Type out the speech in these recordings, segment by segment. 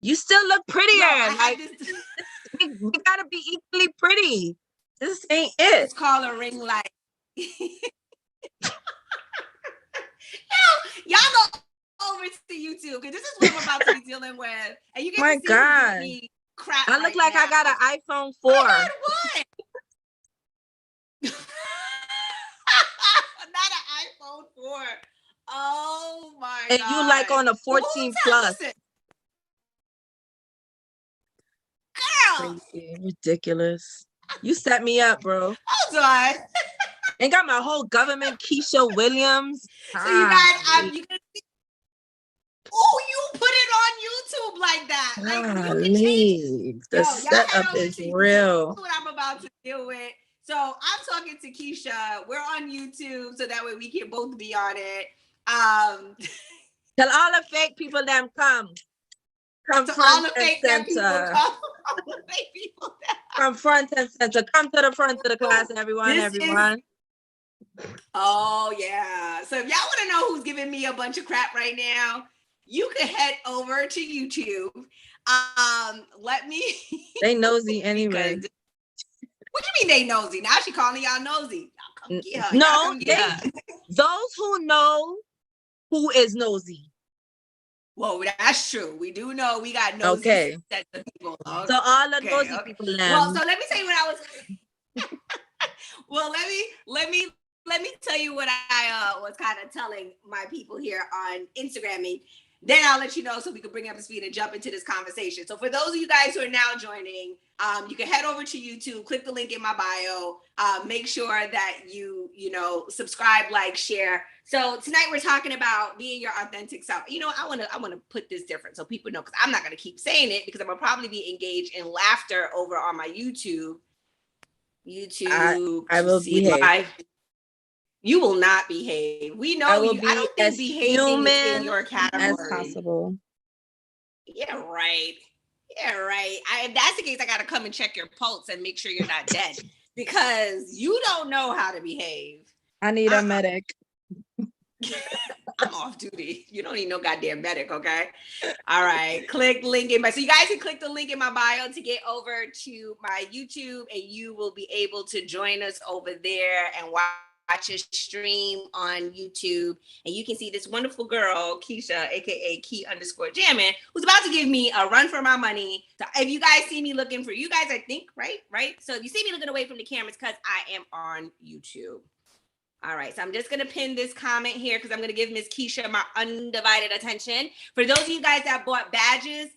You still look prettier. No, I like have this. we gotta be equally pretty. This ain't it. It's called a ring light. Y'all go over to YouTube because this is what I'm about to be dealing with, and you get My to see God. who's giving me crap. I look like now. I got an iPhone 4. Oh my God, what? Not an iPhone 4. Oh my and God. You like on a 14 plus. Listen. Girl. Crazy, ridiculous. You set me up, bro. Hold on. And got my whole government Keisha Williams. So you guys, you can see. Oh, you put it on YouTube like that. Like you can change. The setup is real. What I'm about to deal with. So I'm talking to Keisha. We're on YouTube, so that way we can both be on it. Tell all the fake people them come. Come to front all the and fake center. People Come front and center. Come to the front of the class, everyone. Oh yeah. So if y'all want to know who's giving me a bunch of crap right now, you can head over to YouTube. Let me. They nosy anyway. What do you mean they nosy? Now she calling y'all nosy. Y'all come get her. No, come get her. Those who know who is nosy. Well, that's true. We do know we got nosy sets of people. Okay. So all the nosy people. Well, so let me tell you what I was. Well, let me tell you what I was kind of telling my people here on Instagram. Then I'll let you know so we can bring up the speed and jump into this conversation. So for those of you guys who are now joining, you can head over to YouTube, click the link in my bio, make sure that you subscribe, like, share. So tonight we're talking about being your authentic self. I want to put this different so people know, because I'm not going to keep saying it because I'm going to probably be engaged in laughter over on my YouTube. I will behave. Live. You will not behave. We know you. I don't think behaving is in your category. As possible. Yeah, right. If that's the case, I got to come and check your pulse and make sure you're not dead because you don't know how to behave. I need a medic. I'm off duty. You don't need no goddamn medic, okay? All right. Click link in my. So you guys can click the link in my bio to get over to my YouTube, and you will be able to join us over there and watch a stream on YouTube, and you can see this wonderful girl, Keisha, aka Key_Jammin, who's about to give me a run for my money. So if you guys see me looking for you guys, I think, right? So if you see me looking away from the cameras, because I am on YouTube. All right, so I'm just going to pin this comment here because I'm going to give Miss Keisha my undivided attention. For those of you guys that bought badges,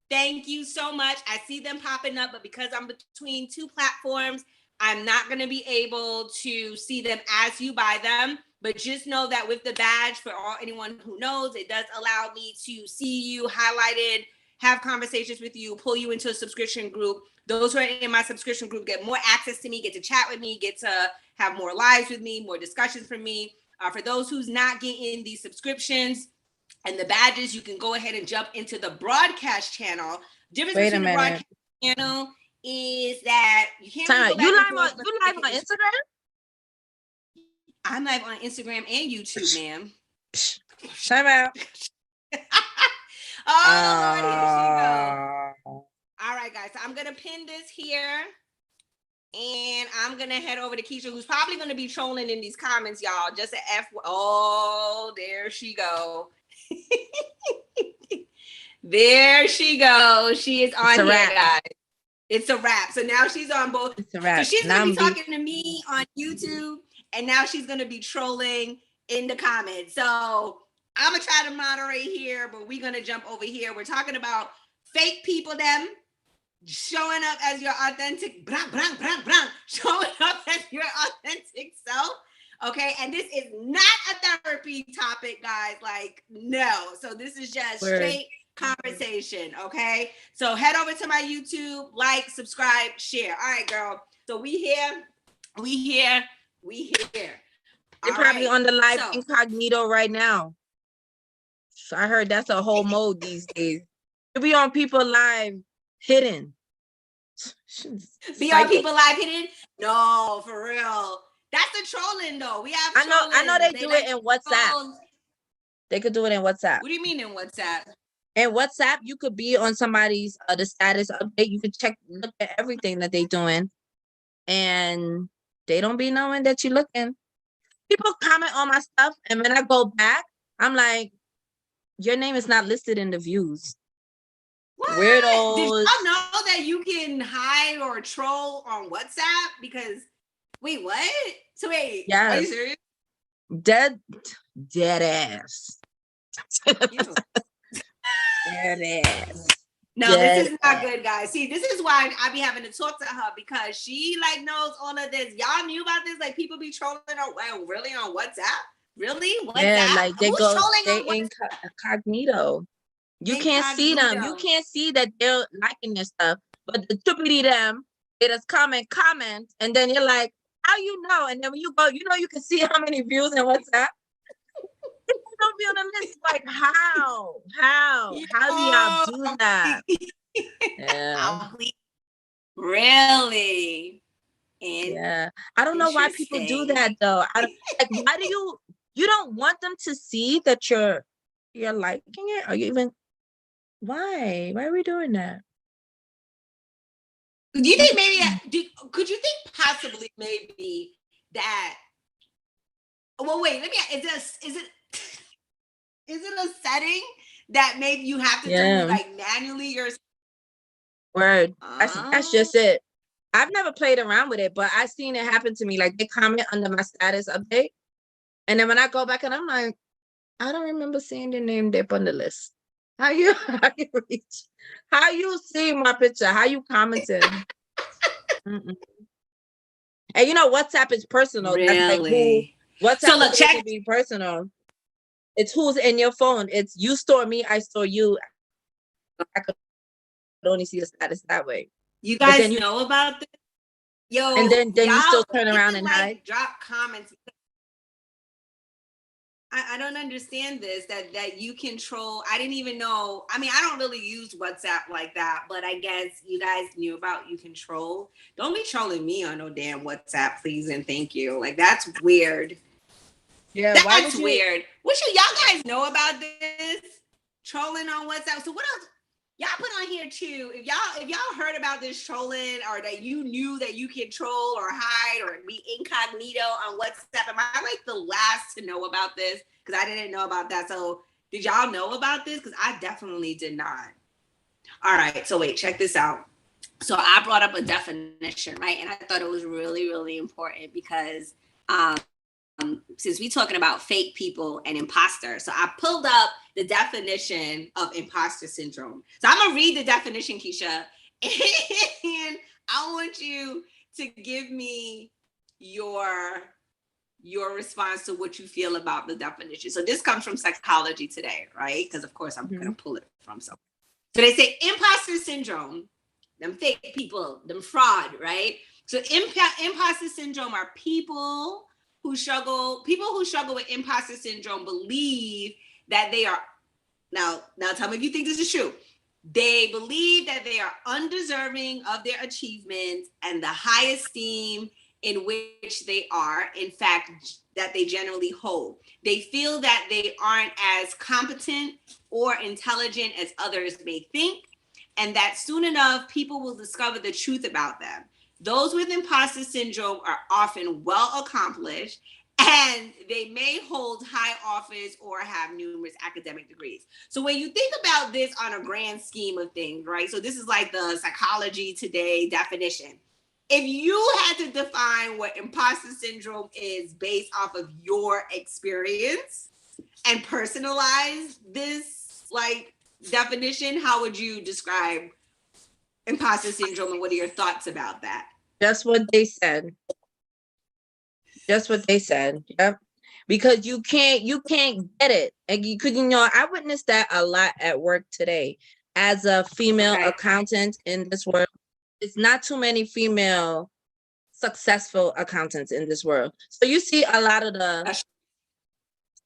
thank you so much. I see them popping up, but because I'm between two platforms, I'm not going to be able to see them as you buy them. But just know that with the badge, for anyone who knows, it does allow me to see you highlighted, have conversations with you, pull you into a subscription group. Those who are in my subscription group get more access to me, get to chat with me, get to have more lives with me, more discussions from me. For those who's not getting these subscriptions and the badges, you can go ahead and jump into the broadcast channel. Difference between the broadcast channel is that you can't you live on Instagram? I'm live on Instagram and YouTube, ma'am. Time out. Oh, Lord, here she goes. All right, guys. So I'm going to pin this here. And I'm going to head over to Keisha, who's probably going to be trolling in these comments, y'all. Just an F. Oh, there she go. There she goes. She is on here, guys. It's a wrap. So now she's on both. It's a wrap. So she's going to be talking to me on YouTube, and now she's going to be trolling in the comments. So I'm going to try to moderate here, but we're going to jump over here. We're talking about fake people, them showing up as your authentic, showing up as your authentic self. Okay. And this is not a therapy topic, guys. Like, no. So this is just straight conversation. Okay. So head over to my YouTube, like, subscribe, share. All right, girl. So we here. You're probably on the live incognito right now. So I heard that's a whole mode these days. You be on people live hidden. Be on people live hidden? No, for real. That's the trolling though. We have I know they do it in WhatsApp. They could do it in WhatsApp. What do you mean in WhatsApp? And WhatsApp, you could be on somebody's the status update. You could look at everything that they doing, and they don't be knowing that you're looking. People comment on my stuff, and when I go back, I'm like, your name is not listed in the views. What? Weirdos. Did y'all know that you can hide or troll on WhatsApp? Because wait, what? So wait, yes. Are you serious? Dead ass. Dead ass. No, this is not good, guys. See, this is why I be having to talk to her, because she like knows all of this. Y'all knew about this? Like, people be trolling on, really, on WhatsApp? Really? WhatsApp? Yeah, like they Who's go, trolling they on incognito. You can't see them. You can't see that they're liking your stuff. But the stupidity them, they just comment, and then you're like, how you know? And then when you go, you can see how many views and WhatsApp. Don't be on the list. Like, how do y'all do that? Yeah. Really? Yeah. I don't know why people do that though. Like, why do you don't want them to see that you're liking it? Are you even, why are we doing that? Do you think maybe could you think possibly maybe that, well, wait, let me, is it a setting that maybe you have to do like manually yourself? Word. That's just it. I've never played around with it, but I've seen it happen to me. Like, they comment under my status update, and then when I go back and I'm like, I don't remember seeing your name there on the list. How you see my picture? How you commenting? And WhatsApp is personal. Really? That's like who WhatsApp is supposed to be personal. It's who's in your phone. It's you store me, I store you. I could only see the status that way. You guys know about this? Yo, and then you still turn around and hide. Drop comments. I don't understand this, that you control. I didn't even know. I mean, I don't really use WhatsApp like that, but I guess you guys knew about you control. Don't be trolling me on no damn WhatsApp, please and thank you. Like, that's weird. Yeah, that's weird. What should y'all guys know about this? Trolling on WhatsApp. So what else? Y'all put on here too. If y'all heard about this trolling, or that you knew that you can troll or hide or be incognito on WhatsApp, am I like the last to know about this? Because I didn't know about that. So did y'all know about this? Because I definitely did not. All right. So wait, check this out. So I brought up a definition, right? And I thought it was really, really important because since we're talking about fake people and imposter. So I pulled up the definition of imposter syndrome. So I'm gonna read the definition, Keisha, and I want you to give me your response to what you feel about the definition. So this comes from Psychology Today, right? Because of course I'm gonna pull it from somewhere. So they say imposter syndrome, them fake people, them fraud, right? So imposter syndrome are people who struggle with imposter syndrome believe that they are, now tell me if you think this is true. They believe that they are undeserving of their achievements and the high esteem in which they are, in fact, that they generally hold. They feel that they aren't as competent or intelligent as others may think, and that soon enough, people will discover the truth about them. Those with imposter syndrome are often well accomplished, and they may hold high office or have numerous academic degrees. So when you think about this on a grand scheme of things, right? So this is like the Psychology Today definition. If you had to define what imposter syndrome is based off of your experience and personalize this like definition, how would you describe imposter syndrome, and what are your thoughts about that? Just what they said. Yep. Because you can't get it. And you could, I witnessed that a lot at work today. As a female accountant in this world, it's not too many female successful accountants in this world. So you see a lot of the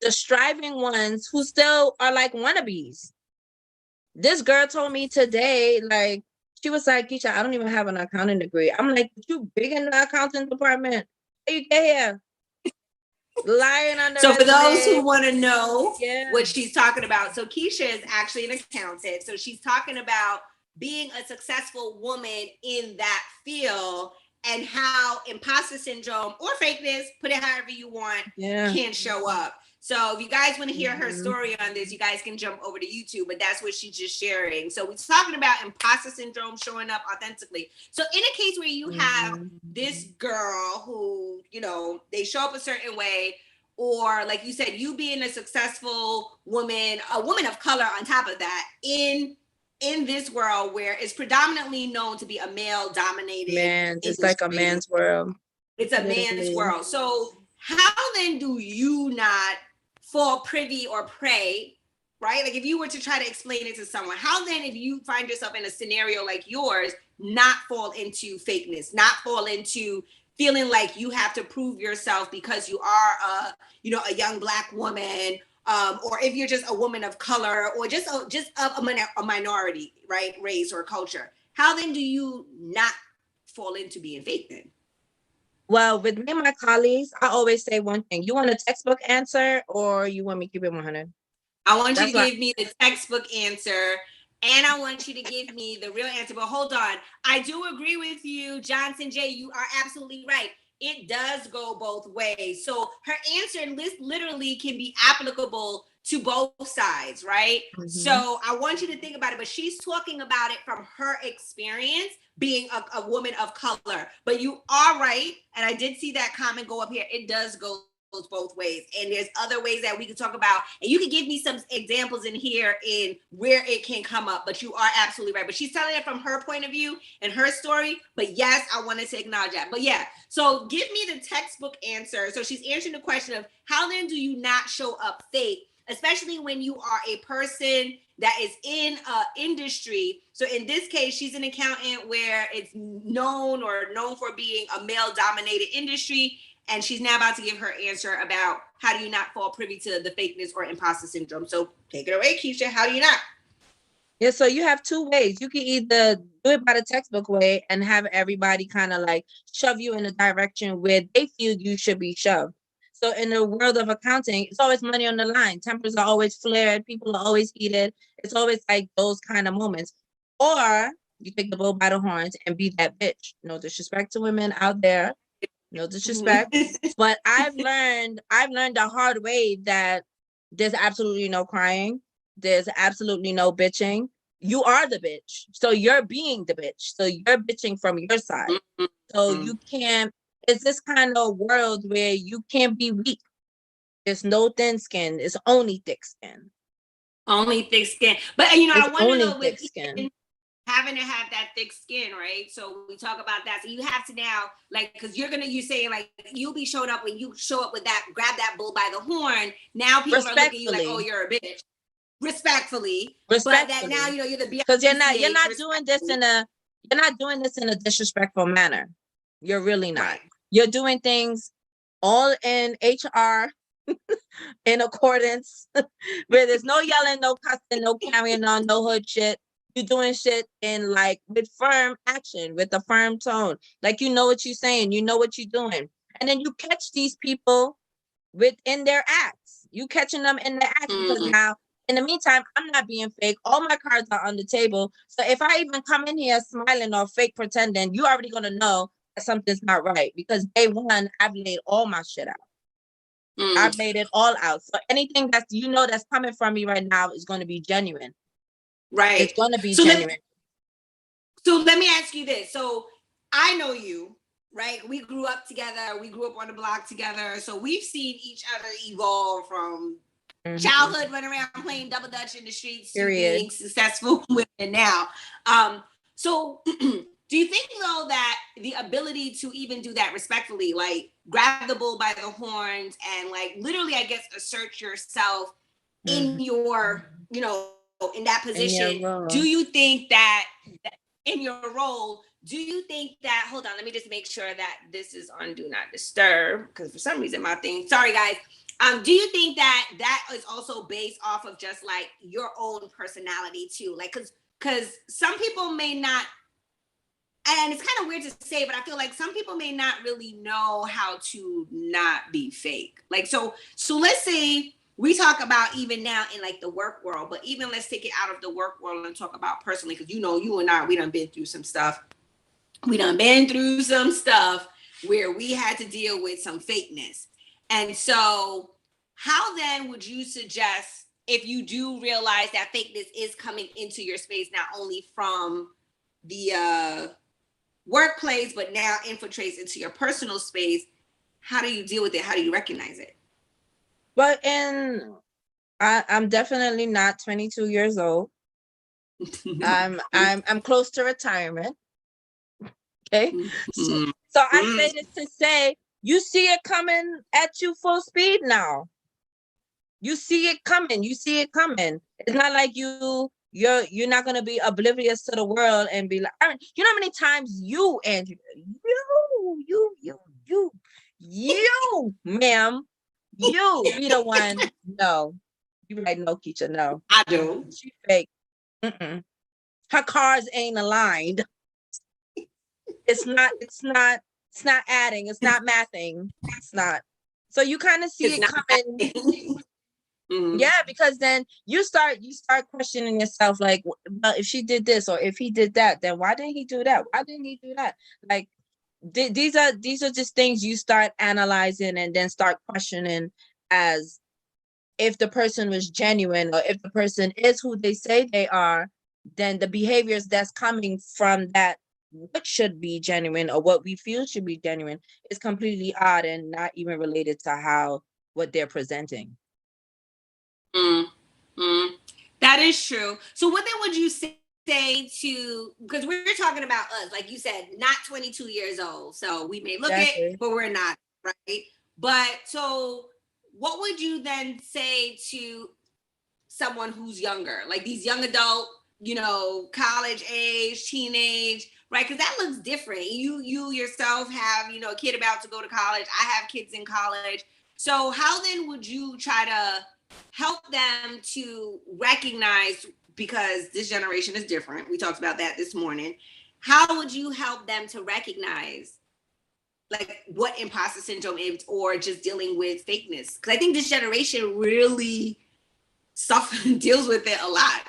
striving ones who still are like wannabes. This girl told me today, like, she was like, Keisha, I don't even have an accounting degree. I'm like, you big in the accounting department? How you get here? Lying on the So for those resume. who want to know Yeah. what she's talking about, so Keisha is actually an accountant. So she's talking about being a successful woman in that field and how imposter syndrome or fakeness, put it however you want, can show up. So if you guys want to hear her story on this, you guys can jump over to YouTube, but that's what she's just sharing. So we're talking about imposter syndrome showing up authentically. So in a case where you have this girl who, you know, they show up a certain way, or like you said, you being a successful woman, a woman of color on top of that, in this world where it's predominantly known to be a male dominated industry. It's like a man's world. It's a man's world. So how then do you not fall privy or prey, right? Like if you were to try to explain it to someone, how then if you find yourself in a scenario like yours, not fall into fakeness, not fall into feeling like you have to prove yourself because you are a young Black woman, or if you're just a woman of color, or just a minority, right, race or culture. How then do you not fall into being fake then? Well, with me and my colleagues, I always say one thing. You want a textbook answer or you want me to keep it 100? I want you to give me the textbook answer, and I want you to give me the real answer. But hold on. I do agree with you, Johnson J. You are absolutely right. It does go both ways. So her answer literally can be applicable to both sides, right? Mm-hmm. So I want you to think about it, but she's talking about it from her experience being a woman of color. But you are right, and I did see that comment go up here. It does go both ways, and there's other ways that we can talk about, and you can give me some examples in here in where it can come up. But you are absolutely right, but she's telling it from her point of view and her story. But yes, I wanted to acknowledge that. But yeah, so give me the textbook answer. So she's answering the question of how then do you not show up fake, especially when you are a person that is in an industry. So in this case, she's an accountant where it's known for being a male dominated industry. And she's now about to give her answer about how do you not fall privy to the fakeness or imposter syndrome. So take it away, Keisha. How do you not? Yeah, so you have two ways. You can either do it by the textbook way and have everybody kind of like shove you in a direction where they feel you should be shoved. So in the world of accounting, it's always money on the line. Tempers are always flared. People are always heated. It's always like those kind of moments. Or you take the bull by the horns and be that bitch. No disrespect to women out there. No disrespect, but I've learned the hard way that there's absolutely no crying. There's absolutely no bitching. You are the bitch. So you're being the bitch. So you're bitching from your side. So you can't, it's this kind of world where you can't be weak. There's no thin skin. It's only thick skin. Only thick skin. But I wonder though, with skin. Having to have that thick skin, right? So we talk about that. So you have to now, like, because you're saying like you'll be showing up when you show up with that, grab that bull by the horn. Now people are looking at you like, oh, you're a bitch. Respectfully. But that now you're the because you're not doing this in a disrespectful manner. You're really not. Right. You're doing things all in HR in accordance where there's no yelling, no cussing, no carrying on, no hood shit. You're doing shit in like with firm action, with a firm tone. Like you know what you're saying, you know what you're doing. And then you catch these people within their acts. You catching them in their acts because now, in the meantime, I'm not being fake. All my cards are on the table. So if I even come in here smiling or fake pretending, you're already gonna know that something's not right. Because day one, I've laid all my shit out. I've laid it all out. So anything that's that's coming from me right now is going to be genuine. Right. It's going to be genuine. So let me ask you this. So I know you, right? We grew up together. We grew up on the block together. So we've seen each other evolve from childhood, running around playing double dutch in the streets, to being successful women now. So do you think though that the ability to even do that respectfully, like grab the bull by the horns and like literally, I guess, assert yourself in your, in that position, do you think that in your role, do you think that, hold on, let me just make sure that this is on do not disturb, because for some reason my thing, sorry guys. Do you think that is also based off of just like your own personality too? Like, cause some people may not and it's kind of weird to say, but I feel like some people may not really know how to not be fake. Like, so let's say we talk about even now in like the work world, but even let's take it out of the work world and talk about personally, because you know, you and I, we done been through some stuff. We done been through some stuff where we had to deal with some fakeness. And so how then would you suggest, if you do realize that fakeness is coming into your space, not only from the workplace, but now infiltrates into your personal space, how do you deal with it? How do you recognize it? But I'm definitely not 22 years old. I'm close to retirement. Okay. So I say this to say, you see it coming at you full speed now. You see it coming. You see it coming. It's not like you're not gonna be oblivious to the world and be like, you know how many times you, Andrew, you, ma'am, you be the one. No, you right, no, Keisha, no. I do. She fake. Mm-mm. Her cars ain't aligned. It's not adding, it's not mathing. It's not. So you kind of see it coming. Yeah, because then you start questioning yourself, like, well, if she did this or if he did that, then why didn't he do that? Why didn't he do that? Like, these are just things you start analyzing and then start questioning, as if the person was genuine, or if the person is who they say they are, then the behaviors that's coming from that, what should be genuine or what we feel should be genuine, is completely odd and not even related to what they're presenting. That is true. So what then would you say to, because we're talking about us, like you said, not 22 years old. So we may look it, but we're not, right? But so what would you then say to someone who's younger, like these young adult, you know, college age, teenage, right? Because that looks different. You yourself have, you know, a kid about to go to college. I have kids in college. So how then would you try to help them to recognize, because this generation is different. We talked about that this morning. How would you help them to recognize like what imposter syndrome is, or just dealing with fakeness? Because I think this generation really deals with it a lot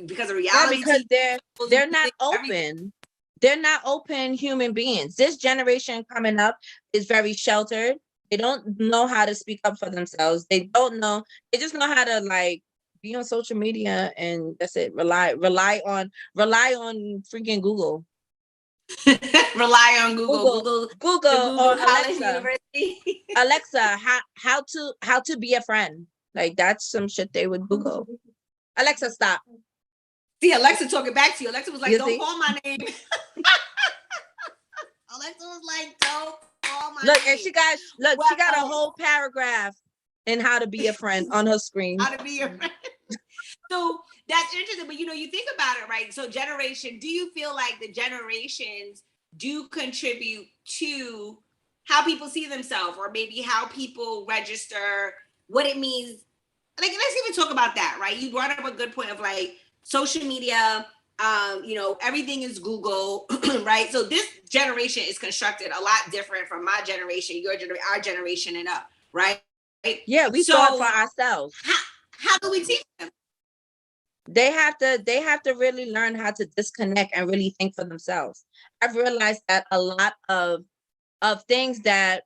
because of reality. Yeah, because they're not open. They're not open human beings. This generation coming up is very sheltered. They don't know how to speak up for themselves. They don't know. They just know how to like be on social media, and that's it. Rely on freaking Google. Rely on Google or Alexa. University. Alexa, how to be a friend. Like, that's some shit they would Google. Alexa, stop. See, Alexa talking back to you. Alexa was like, don't call my name. Alexa was like, don't call my name. And she got a whole paragraph in how to be a friend on her screen. How to be a friend. So that's interesting. But, you know, you think about it, right? So do you feel like the generations do contribute to how people see themselves, or maybe how people register, what it means? Like, let's even talk about that, right? You brought up a good point of like social media, you know, everything is Google, right? So this generation is constructed a lot different from my generation, your generation, our generation and up, right? Yeah, we thought for ourselves. How do we teach them? They have to really learn how to disconnect and really think for themselves. I've realized that a lot of things that,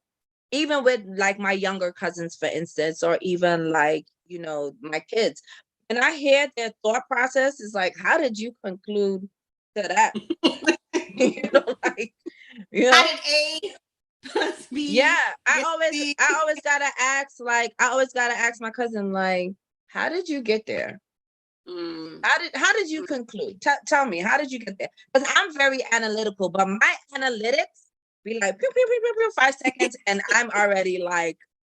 even with like my younger cousins, for instance, or even like, you know, my kids, and I hear their thought process is like, how did you conclude to that? You know, like, you know, how did A plus B? Yeah, I always gotta ask my cousin, like, how did you get there? How did you conclude? Tell me, how did you get there? Because I'm very analytical, but my analytics be like pew, pew, pew, pew, pew, 5 seconds, and I'm already like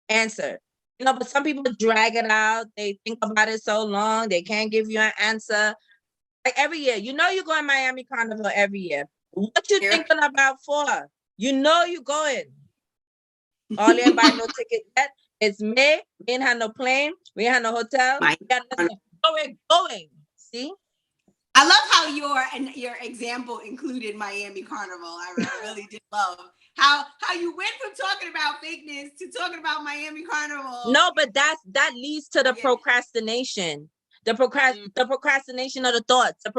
answered. You know, but some people drag it out. They think about it so long, they can't give you an answer. Like every year, you know, you go in Miami Carnival every year. What you thinking about for? You know you going. All you ain't buy no ticket yet. It's May. We ain't had no plane. We ain't had no hotel. We got nothing. We're going. See? I love how your example included Miami Carnival. I really did love how you went from talking about fakeness to talking about Miami Carnival. No, but that leads to the procrastination. The procrastination of the thoughts, the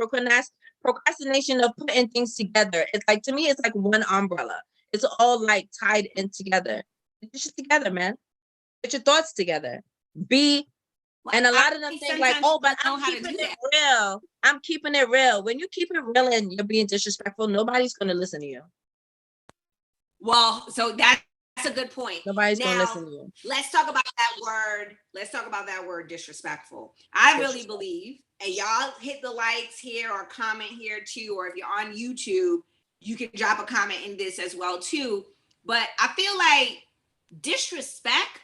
procrastination of putting things together. It's like, to me, it's like one umbrella. It's all like tied in together. Get shit together, man. Get your thoughts together. And a lot of them think like, oh, but I'm keeping it real. I'm keeping it real. When you keep it real and you're being disrespectful, nobody's going to listen to you. Well, so that's a good point. Nobody's going to listen to you. Let's talk about that word. Let's talk about that word, disrespectful. I really believe, and y'all hit the likes here or comment here too, or if you're on YouTube, you can drop a comment in this as well too. But I feel like disrespect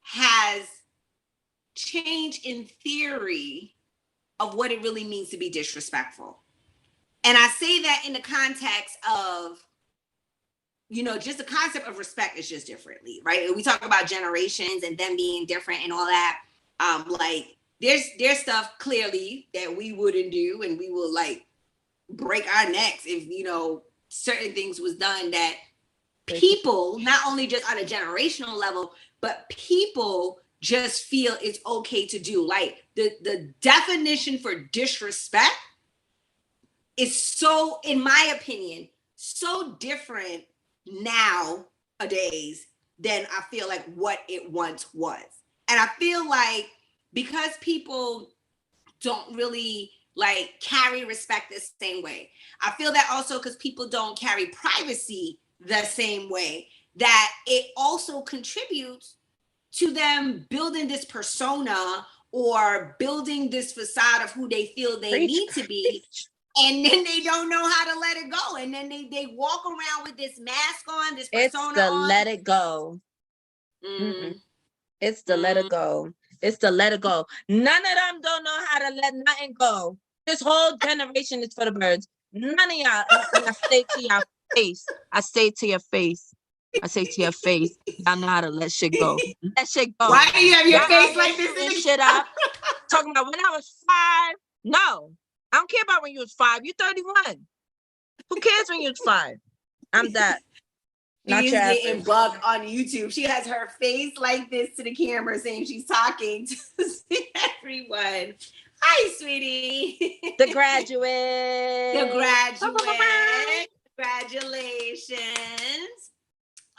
has changed in theory of what it really means to be disrespectful. And I say that in the context of, just the concept of respect is just differently, right? We talk about generations and them being different and all that. Like there's stuff clearly that we wouldn't do, and we will like break our necks if, certain things was done that people, not only just on a generational level, but people just feel it's okay to do. Like the definition for disrespect is so, in my opinion, so different nowadays than I feel like what it once was. And I feel like because people don't really like carry respect the same way, I feel that also because people don't carry privacy the same way, that it also contributes to them building this persona or building this facade of who they feel they need to be. And then they don't know how to let it go. And then they walk around with this mask on, this persona It's the on. let it go. It's the let it go. It's the let it go. None of them don't know how to let nothing go. This whole generation is for the birds. None of y'all. And I say to your face. I say to your face. I say to your face, y'all know how to let shit go. Let shit go. Why do you have your face like this? Shit up. Talking about when I was 5. No. I don't care about when you was 5. You're 31. Who cares when you was 5? I'm that. She's getting bugged on YouTube. She has her face like this to the camera saying she's talking to everyone. Hi, sweetie. The graduate. The graduate. Congratulations.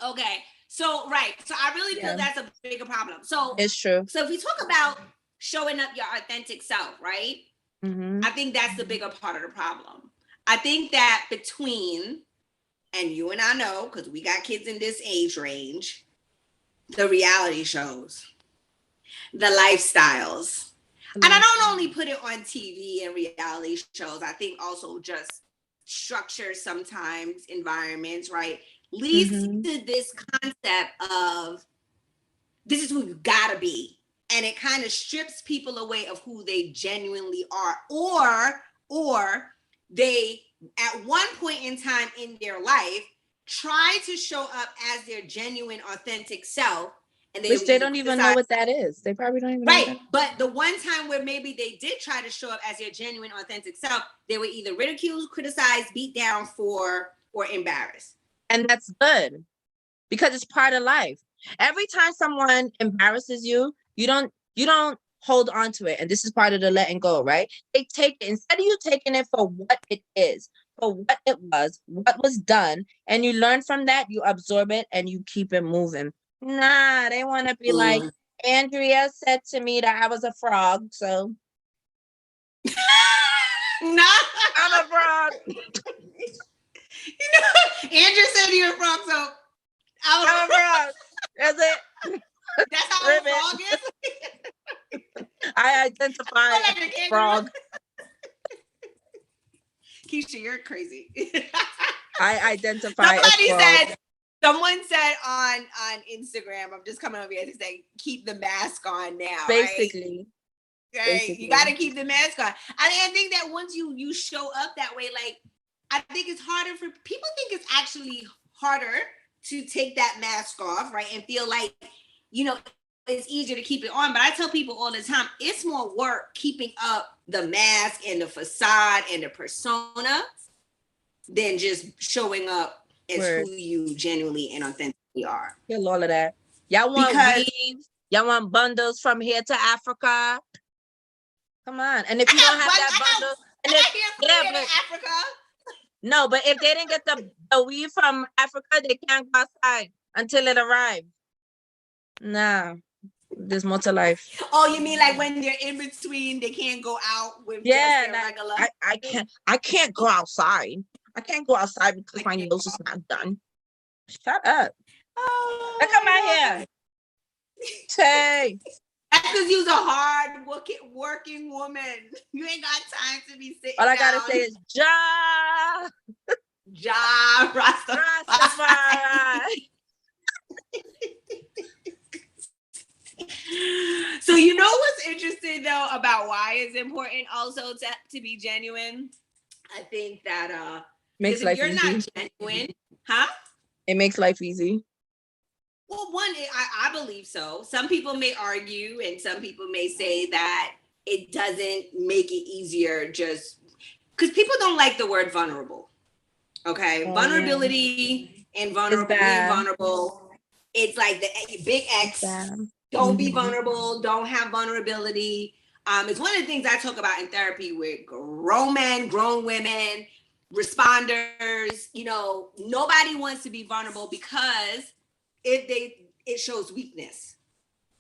Okay. So, right. So I really feel that's a bigger problem. So it's true. So if we talk about showing up your authentic self, right? I think that's the bigger part of the problem. I think that between, and you and I know, because we got kids in this age range, the reality shows, the lifestyles. And I don't only put it on TV and reality shows. I think also just structure sometimes environments, right? Leads to this concept of this is who you gotta be. And it kind of strips people away of who they genuinely are. Or they, at one point in time in their life, try to show up as their genuine, authentic self. And which they don't even know what that is. They probably don't even know. Right. But the one time where maybe they did try to show up as their genuine, authentic self, they were either ridiculed, criticized, beat down for, or embarrassed. And that's good because it's part of life. Every time someone embarrasses you, you don't hold on to it. And this is part of the letting go, right? They take it, instead of you taking it for what it is, for what it was, what was done, and you learn from that, you absorb it and you keep it moving. Nah, they want to be like, Andrea said to me that I was a frog, so no, I'm a frog. Andrea said you're a frog, so I'm a frog. That's it. That's how a frog is. I identify as a frog. Keisha, you're crazy. I identify as frog. Someone said on Instagram, I'm just coming over here to say, keep the mask on now. Basically. Right? Basically. You got to keep the mask on. I think that once you show up that way, like, I think it's harder for people think it's actually harder to take that mask off, right? And feel like, it's easier to keep it on. But I tell people all the time, it's more work keeping up the mask and the facade and the persona than just showing up as who you genuinely and authentically are. Kill all of that. Y'all want weaves? Y'all want bundles from here to Africa? Come on. And if you don't have that bundle, and if, Africa. No, but if they didn't get the weave from Africa, they can't go outside until it arrives. Nah, there's more to life. Oh, you mean like when they're in between, they can't go out with just their regular? I can't go outside. I can't go outside because my nails is not done. Shut up. Oh, come out here. Tay. That's because you're a hard working woman. You ain't got time to be sitting. All I gotta say is Rastafari. So you know what's interesting though about why it's important also to be genuine? I think that makes life you're easy. Not genuine, huh? It makes life easy. Well, I believe so. Some people may argue, and some people may say that it doesn't make it easier just because people don't like the word vulnerable. Okay, vulnerability and vulnerable. It's like the big X. Don't be vulnerable. Don't have vulnerability. It's one of the things I talk about in therapy with grown men, grown women, responders. You know, nobody wants to be vulnerable because it shows weakness.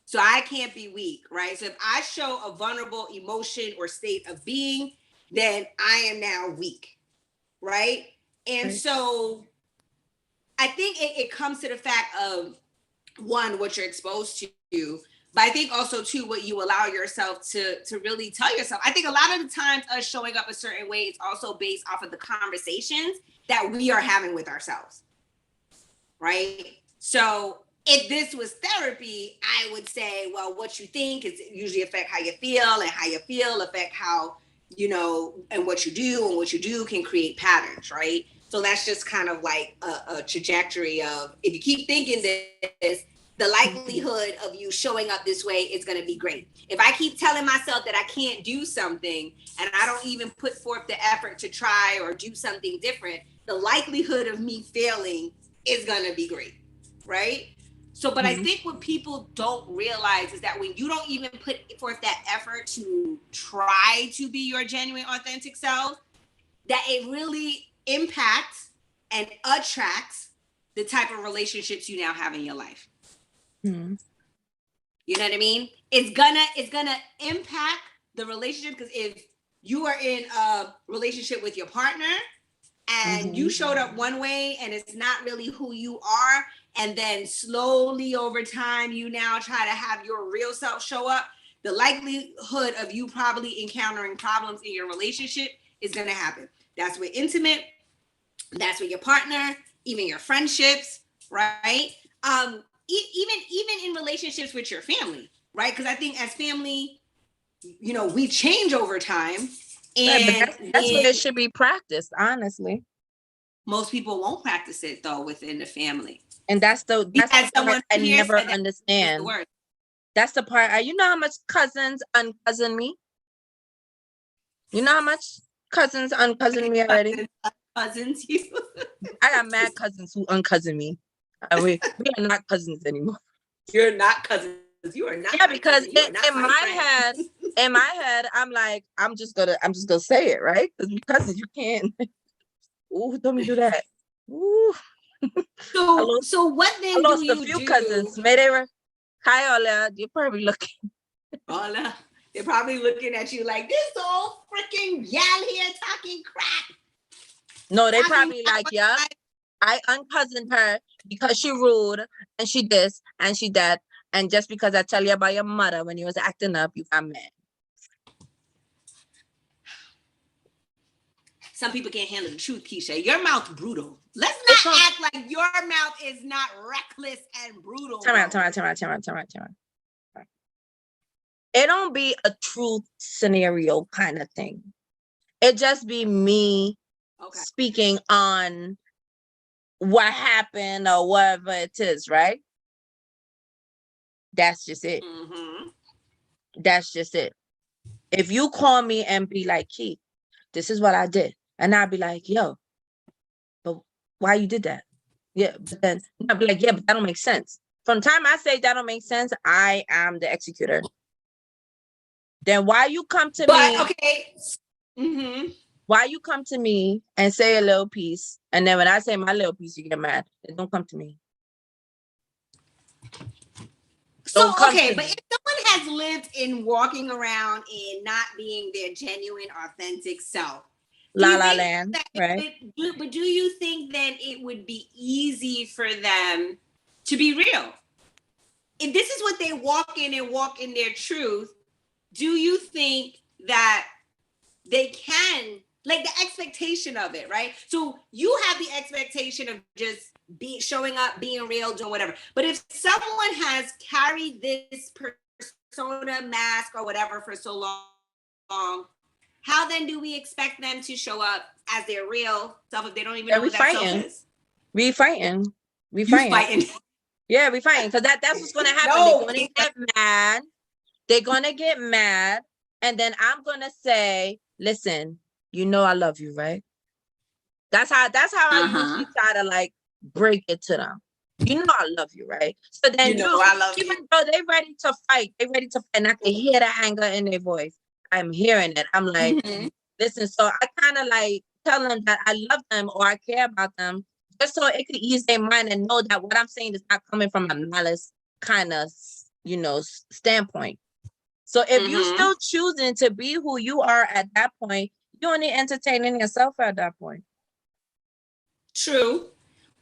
So I can't be weak, right? So if I show a vulnerable emotion or state of being, then I am now weak, right? And so I think it comes to the fact of, one, what you're exposed to, but I think also too what you allow yourself to really tell yourself. I think a lot of the times us showing up a certain way is also based off of the conversations that we are having with ourselves, right? So if this was therapy, I would say, well, what you think is usually affect how you feel, and how you feel affect how, you know, and what you do can create patterns, right? So that's just kind of like a trajectory of, if you keep thinking this, the likelihood of you showing up this way is going to be great. If I keep telling myself that I can't do something and I don't even put forth the effort to try or do something different, the likelihood of me failing is going to be great, right? So, but I think what people don't realize is that when you don't even put forth that effort to try to be your genuine, authentic self, that it really impacts and attracts the type of relationships you now have in your life. You know what I mean? It's gonna impact the relationship, because if you are in a relationship with your partner and you showed up one way and it's not really who you are, and then slowly over time you now try to have your real self show up, the likelihood of you probably encountering problems in your relationship is going to happen. That's with intimate, that's with your partner, even your friendships, right? Even in relationships with your family, right? Because I think as family, you know, we change over time. And that's what it should be practiced, honestly. Most people won't practice it though within the family. And that's the part I never understand. That's the part. You know how much cousins uncousin me? You know how much cousins uncousin me already? Cousins you? I got mad cousins who uncousin me. We are not cousins anymore. You're not cousins. You are not. Yeah, because in my head, I'm like, I'm just gonna say it, right? Because cousins, you can't. Ooh, don't me do that. Ooh. So what then do you do? I lost a few cousins. Hi, Ola. You're probably looking. Ola, they're probably looking at you like, this old freaking gal here talking crap. No, they probably like, yeah, I uncousined her because she rude and she this and she that. And just because I tell you about your mother when you was acting up, you got mad. Some people can't handle the truth, Keisha. Your mouth's brutal. Let's not act like your mouth is not reckless and brutal. Turn around. It don't be a truth scenario kind of thing. It just be me speaking on what happened or whatever it is, right? That's just it. That's just it. If you call me and be like, Keith, this is what I did. And I'll be like, yo, but why you did that? Yeah, but then I'll be like, yeah, but that don't make sense. From the time I say that don't make sense, I am the executor. Then why you come to me? Okay. Mm-hmm. Why you come to me and say a little piece, and then when I say my little piece, you get mad? Then don't come to me. So, Don't come okay, to but me. if someone has lived in walking around and not being their genuine, authentic self, do La you La think Land, that right? but do you think then it would be easy for them to be real? If this is what they walk in and walk in their truth, do you think that they can, like, the expectation of it, right? So you have the expectation of just showing up, being real, doing whatever. But if someone has carried this persona, mask, or whatever for so long, how then do we expect them to show up as their real self if they don't even know what that self is? We fighting. Yeah, we fighting. Because that's what's gonna happen. No, They're gonna get mad. They're gonna get mad. And then I'm gonna say, listen, you know I love you, right? That's how I usually try to like break it to them. You know I love you, right? So then I love even you. though they're ready to fight, and I can hear the anger in their voice. I'm hearing it. I'm like, listen, so I kind of like tell them that I love them or I care about them, just so it could ease their mind and know that what I'm saying is not coming from a malice kind of, standpoint. So if you still choosing to be who you are at that point, you only entertaining yourself at that point. True.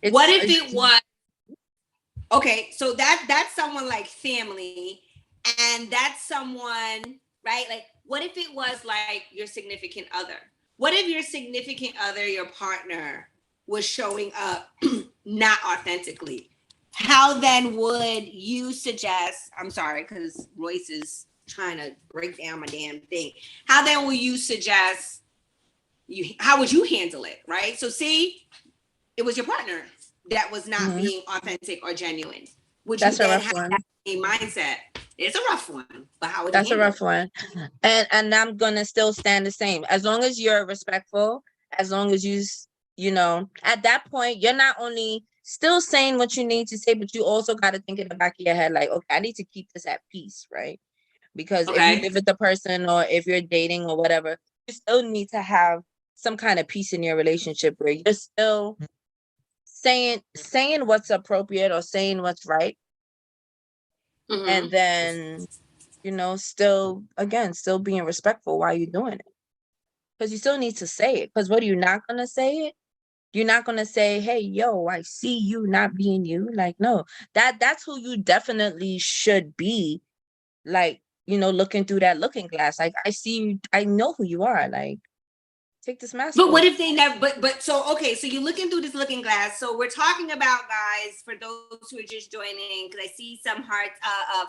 What if it was okay? So that's someone like family, and that's someone, right? Like, what if it was like your significant other? What if your significant other, your partner, was showing up not authentically? How then would you suggest? I'm sorry, because Royce is trying to break down my damn thing. How then will you suggest how would you handle it, right? So see, it was your partner that was not being authentic or genuine. Would you then have that same mindset? It's a rough one, but how would you handle it? That's a rough one. And I'm gonna still stand the same. As long as you're respectful, as long as at that point, you're not only still saying what you need to say, but you also got to think in the back of your head, like, okay, I need to keep this at peace, right? Because if you live with the person or if you're dating or whatever, you still need to have some kind of peace in your relationship where you're still saying what's appropriate or saying what's right. And then, still being respectful while you're doing it. Because you still need to say it. Because what are you not going to say it? You're not going to say, hey, yo, I see you not being you. Like, no, that's who you definitely should be. Like, looking through that looking glass. Like, I see you. I know who you are. Like, take this mask But off. what if they never, but so, okay, so you're looking through this looking glass. So we're talking about, guys, for those who are just joining, because I see some hearts,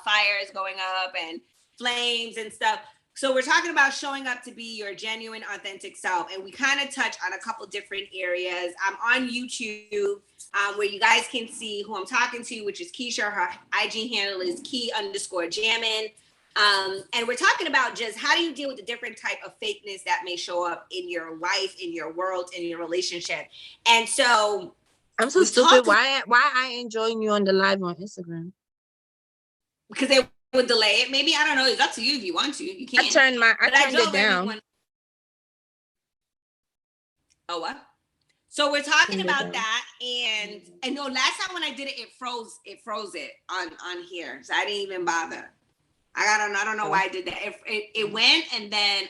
fires going up and flames and stuff. So we're talking about showing up to be your genuine, authentic self. And we kind of touch on a couple different areas. I'm on YouTube, where you guys can see who I'm talking to, which is Keisha. Her IG handle is key_jammin'. And we're talking about just how do you deal with the different type of fakeness that may show up in your life, in your world, in your relationship. And so I'm so stupid. Why I ain't joining you on the live on Instagram? Because they would delay it. Maybe, I don't know. It's up to you if you want to. You can. I turned it down. Oh, what? So we're talking about that, and no, last time when I did it, it froze it on here, so I didn't even bother. I don't know why I did that. It went, and then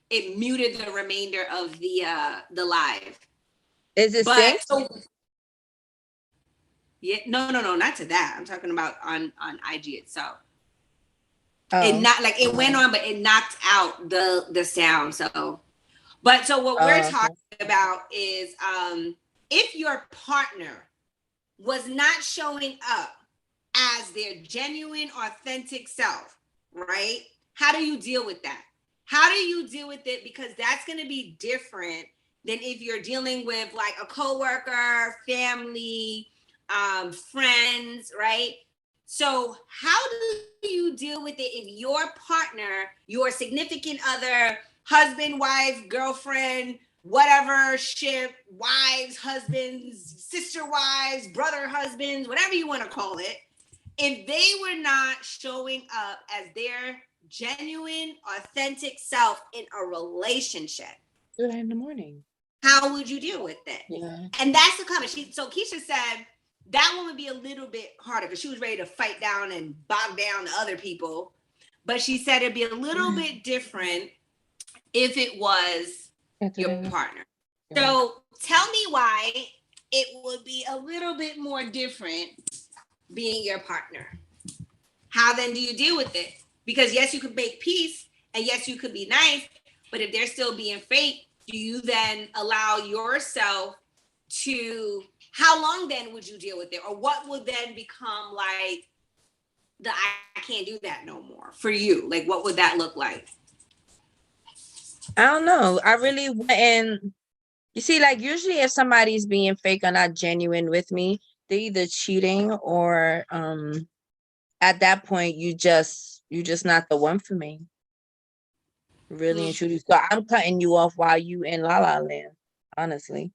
it muted the remainder of the live. Is it synced? So, yeah, no, not to that. I'm talking about on IG itself. It not like it went on, but it knocked out the sound. So, but so what we're talking about is if your partner was not showing up as their genuine, authentic self, right? How do you deal with that? How do you deal with it? Because that's going to be different than if you're dealing with like a coworker, family, friends, right? So how do you deal with it if your partner, your significant other, husband, wife, girlfriend, whatever ship, wives, husbands, sister wives, brother husbands, whatever you want to call it, if they were not showing up as their genuine, authentic self in a relationship? Do that in the morning. How would you deal with it? Yeah. And that's the comment. So Keisha said that one would be a little bit harder because she was ready to fight down and bog down to other people. But she said it'd be a little bit different if it was your partner. So tell me why it would be a little bit more different being your partner. How then do you deal with it? Because yes, you could make peace, and yes, you could be nice, but if they're still being fake, do you then allow yourself to, how long then would you deal with it? Or what would then become like the I can't do that no more for you? Like, what would that look like? I don't know. I really wouldn't. You see, like usually if somebody's being fake or not genuine with me, they're either cheating or at that point you just not the one for me. Really and truly. So I'm cutting you off while you in La La Land, honestly.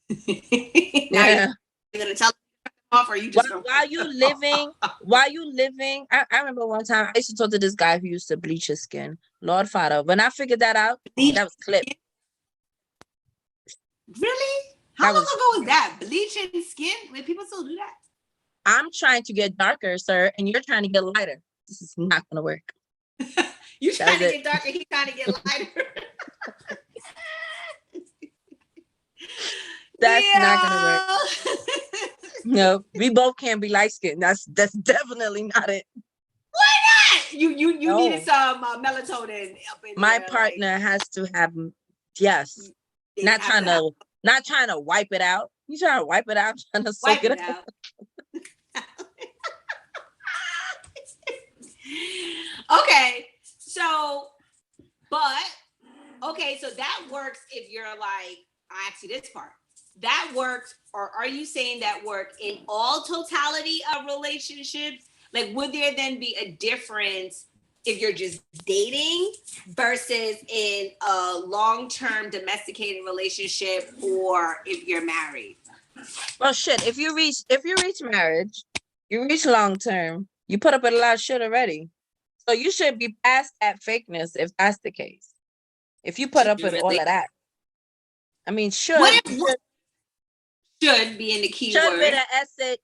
Yeah. You're gonna tell them off, or you just while you living, I remember one time I used to talk to this guy who used to bleach his skin. Lord Father. When I figured that out, that was clipped. Really? How long ago was that? Bleaching skin? When people still do that? I'm trying to get darker, sir, and you're trying to get lighter. This is not gonna work. You trying to get darker, he's trying to get lighter. That's not gonna work. No, we both can't be light skinned. That's definitely not it. Why not? You needed some melatonin up in my there, partner has to have, yes. Not trying to wipe it out. You trying to wipe it out, trying to soak it out. Okay, so that works if you're like, I ask you this part. That works, or are you saying that work in all totality of relationships? Like, would there then be a difference if you're just dating versus in a long-term domesticated relationship, or if you're married? Well, shit, if you reach marriage, you reach long-term, you put up with a lot of shit already. So you should be past that fakeness if that's the case. If you put up with all of that. I mean, should be in the key word. With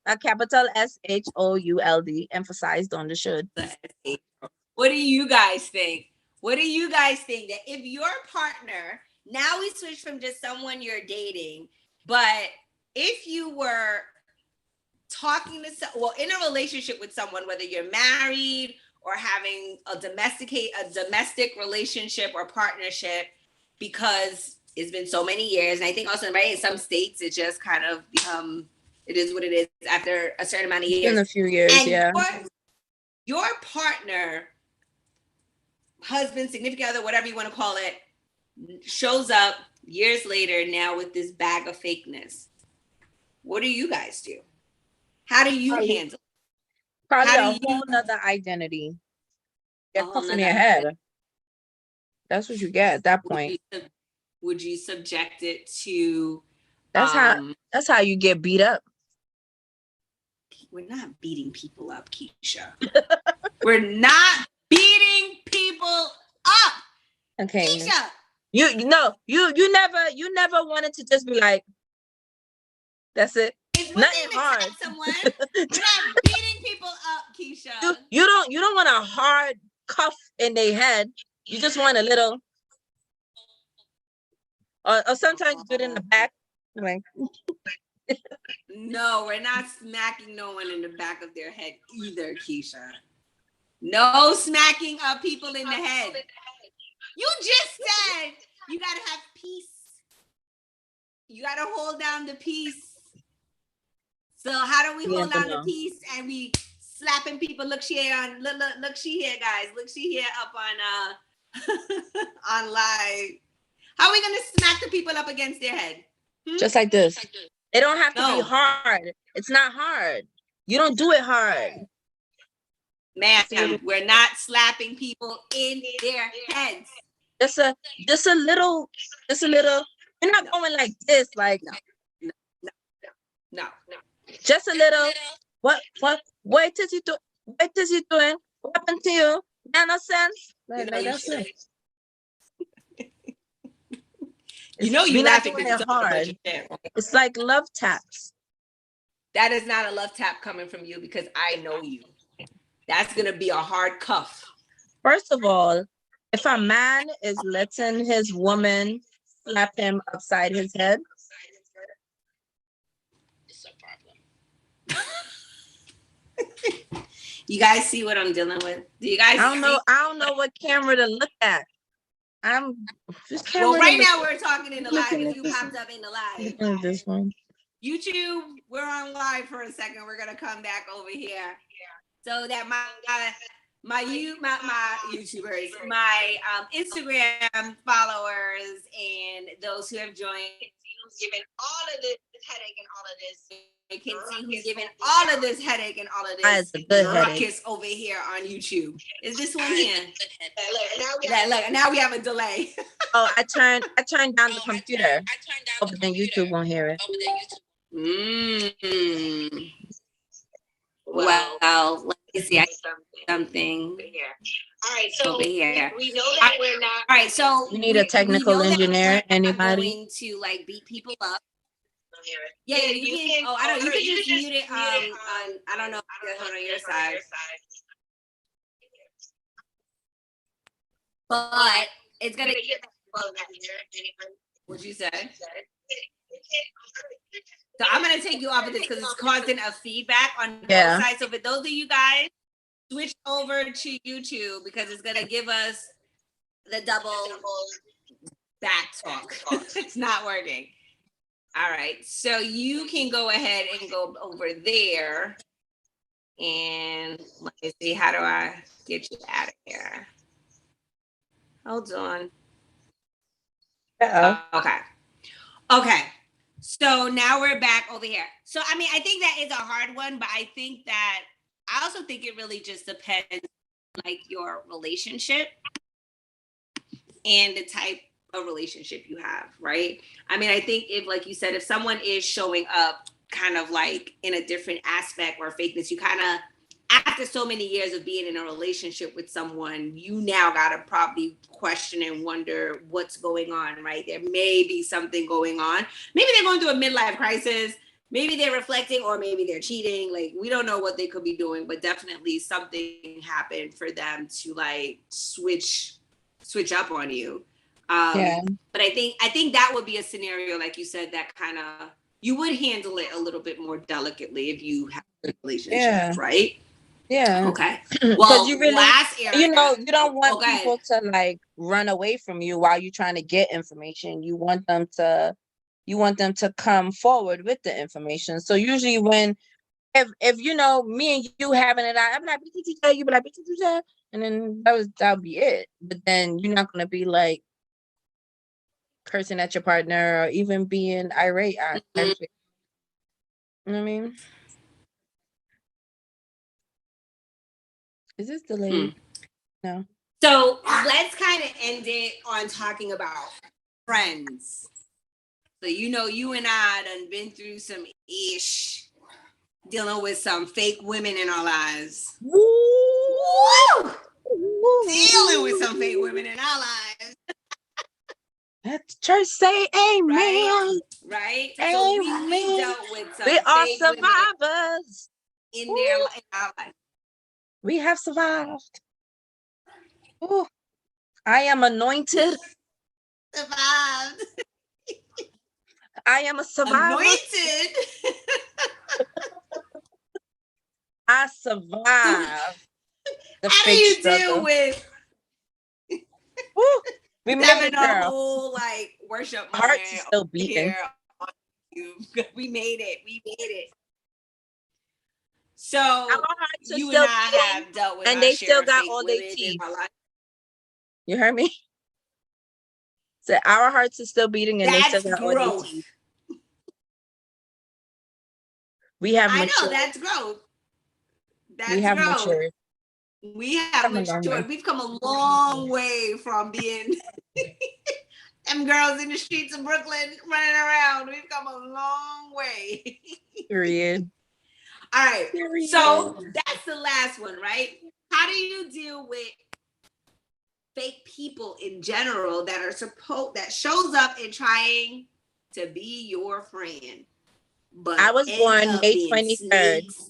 a capital SHOULD emphasized on the should. What do you guys think? What do you guys think that if your partner, now we switch from just someone you're dating, but if you were talking to in a relationship with someone, whether you're married or having a domestic relationship or partnership, because it's been so many years, and I think also in some states it just kind of it is what it is after a certain amount of years. In a few years, and yeah. Your partner, husband, significant other, whatever you want to call it, shows up years later now with this bag of fakeness. What do you guys do? How do you handle it? Probably a whole nother identity. Get puff in your head. That's what you get at that point. Would you subject it to? That's how you get beat up. We're not beating people up, Keisha. We're not beating people up. Okay. Keisha. You never wanted to just be like, that's it. It's nothing hard. We're not beating people up, Keisha. You don't want a hard cuff in their head. You just want a little, or sometimes you do it in the back. Like, no, we're not smacking no one in the back of their head either, Keisha. No smacking of people in the head. You just said you gotta have peace. You gotta hold down the peace. So how do we hold down the peace? And we slapping people? Look, she here, look, she here, guys. Look, she here up on on live. How are we gonna smack the people up against their head? Just like this. It don't have to be hard. It's not hard. You don't do it hard. Ma'am, we're not slapping people in their heads. Just a little. You're not going like this, like no. Just a little. What is he doing? What is he doing? What happened to you? That no sense. Like that's it. You know you're laughing because it's hard. It's like love taps. That is not a love tap coming from you because I know you. That's gonna be a hard cuff. First of all, if a man is letting his woman slap him upside his head, it's a problem. You guys see what I'm dealing with? Do you guys? I don't know what camera to look at. Well, right now we're talking in the live. If you popped up in the live, this one. YouTube, we're on live for a second. We're gonna come back over here so that my YouTubers, my Instagram followers, and those who have joined, who's given all of this headache and all of this. You can see who's giving all of this headache and all of this ruckus over here on YouTube. Is this one here? Look, now we have a delay. Oh, I turned down the computer. Oh, but then YouTube won't hear it. Well, let me see. I something over here. All right, so over here. We know that we're not. All right, so we need a technical engineer. Anybody? Going to like beat people up. Yeah, you can. Oh, I don't. You can just mute it. On I don't know. On your side. But it's gonna get. What'd you say? So I'm gonna take you off of this because it's causing a feedback on both sides. So for those of you guys, switch over to YouTube because it's gonna give us the double back talk. It's not working. All right, so you can go ahead and go over there, and let me see. How do I get you out of here? Hold on. Okay. So now we're back over here. So, I mean, I think that is a hard one, but I think that I also think it really just depends like your relationship and the type of relationship you have, right? I mean, I think if, like you said, if someone is showing up kind of like in a different aspect or fakeness, you kind of, after so many years of being in a relationship with someone, you now got to probably question and wonder what's going on, right? There may be something going on. Maybe they're going through a midlife crisis. Maybe they're reflecting, or maybe they're cheating. Like, we don't know what they could be doing, but definitely something happened for them to like switch up on you. But I think that would be a scenario, like you said, that kind of, you would handle it a little bit more delicately if you have a relationship, right? Yeah. Okay. Well, you really, you don't want people to like run away from you while you're trying to get information. You want them to come forward with the information. So usually when, if me and you having it out, I'm like, you be like, and then that'll be it. But then you're not gonna be like cursing at your partner or even being irate at you know what I mean? Is this delayed? No. So let's kind of end it on talking about friends. So you and I done been through some ish, dealing with some fake women in our lives. Woo! Dealing with some fake women in our lives. Let the church say amen. Right? Amen. So we dealt with some we are fake survivors in our life. We have survived. Ooh, I am anointed. Survived. I am a survivor. Anointed. I survived. How do you deal with we made it, girl. Whole like worship My heart is still beating. We made it. So you and I have dealt with, and they still got all their teeth. You heard me? So our hearts are still beating, and they still got all their teeth. We have. I know that's growth. We That's have growth. matured. We have Come a long way. matured. We've come a long way from being them girls in the streets of Brooklyn running around. We've come a long way. Period. All right. Period. So that's the last one, right? How do you deal with fake people in general that shows up and trying to be your friend, but I was born May 23rd. snakes?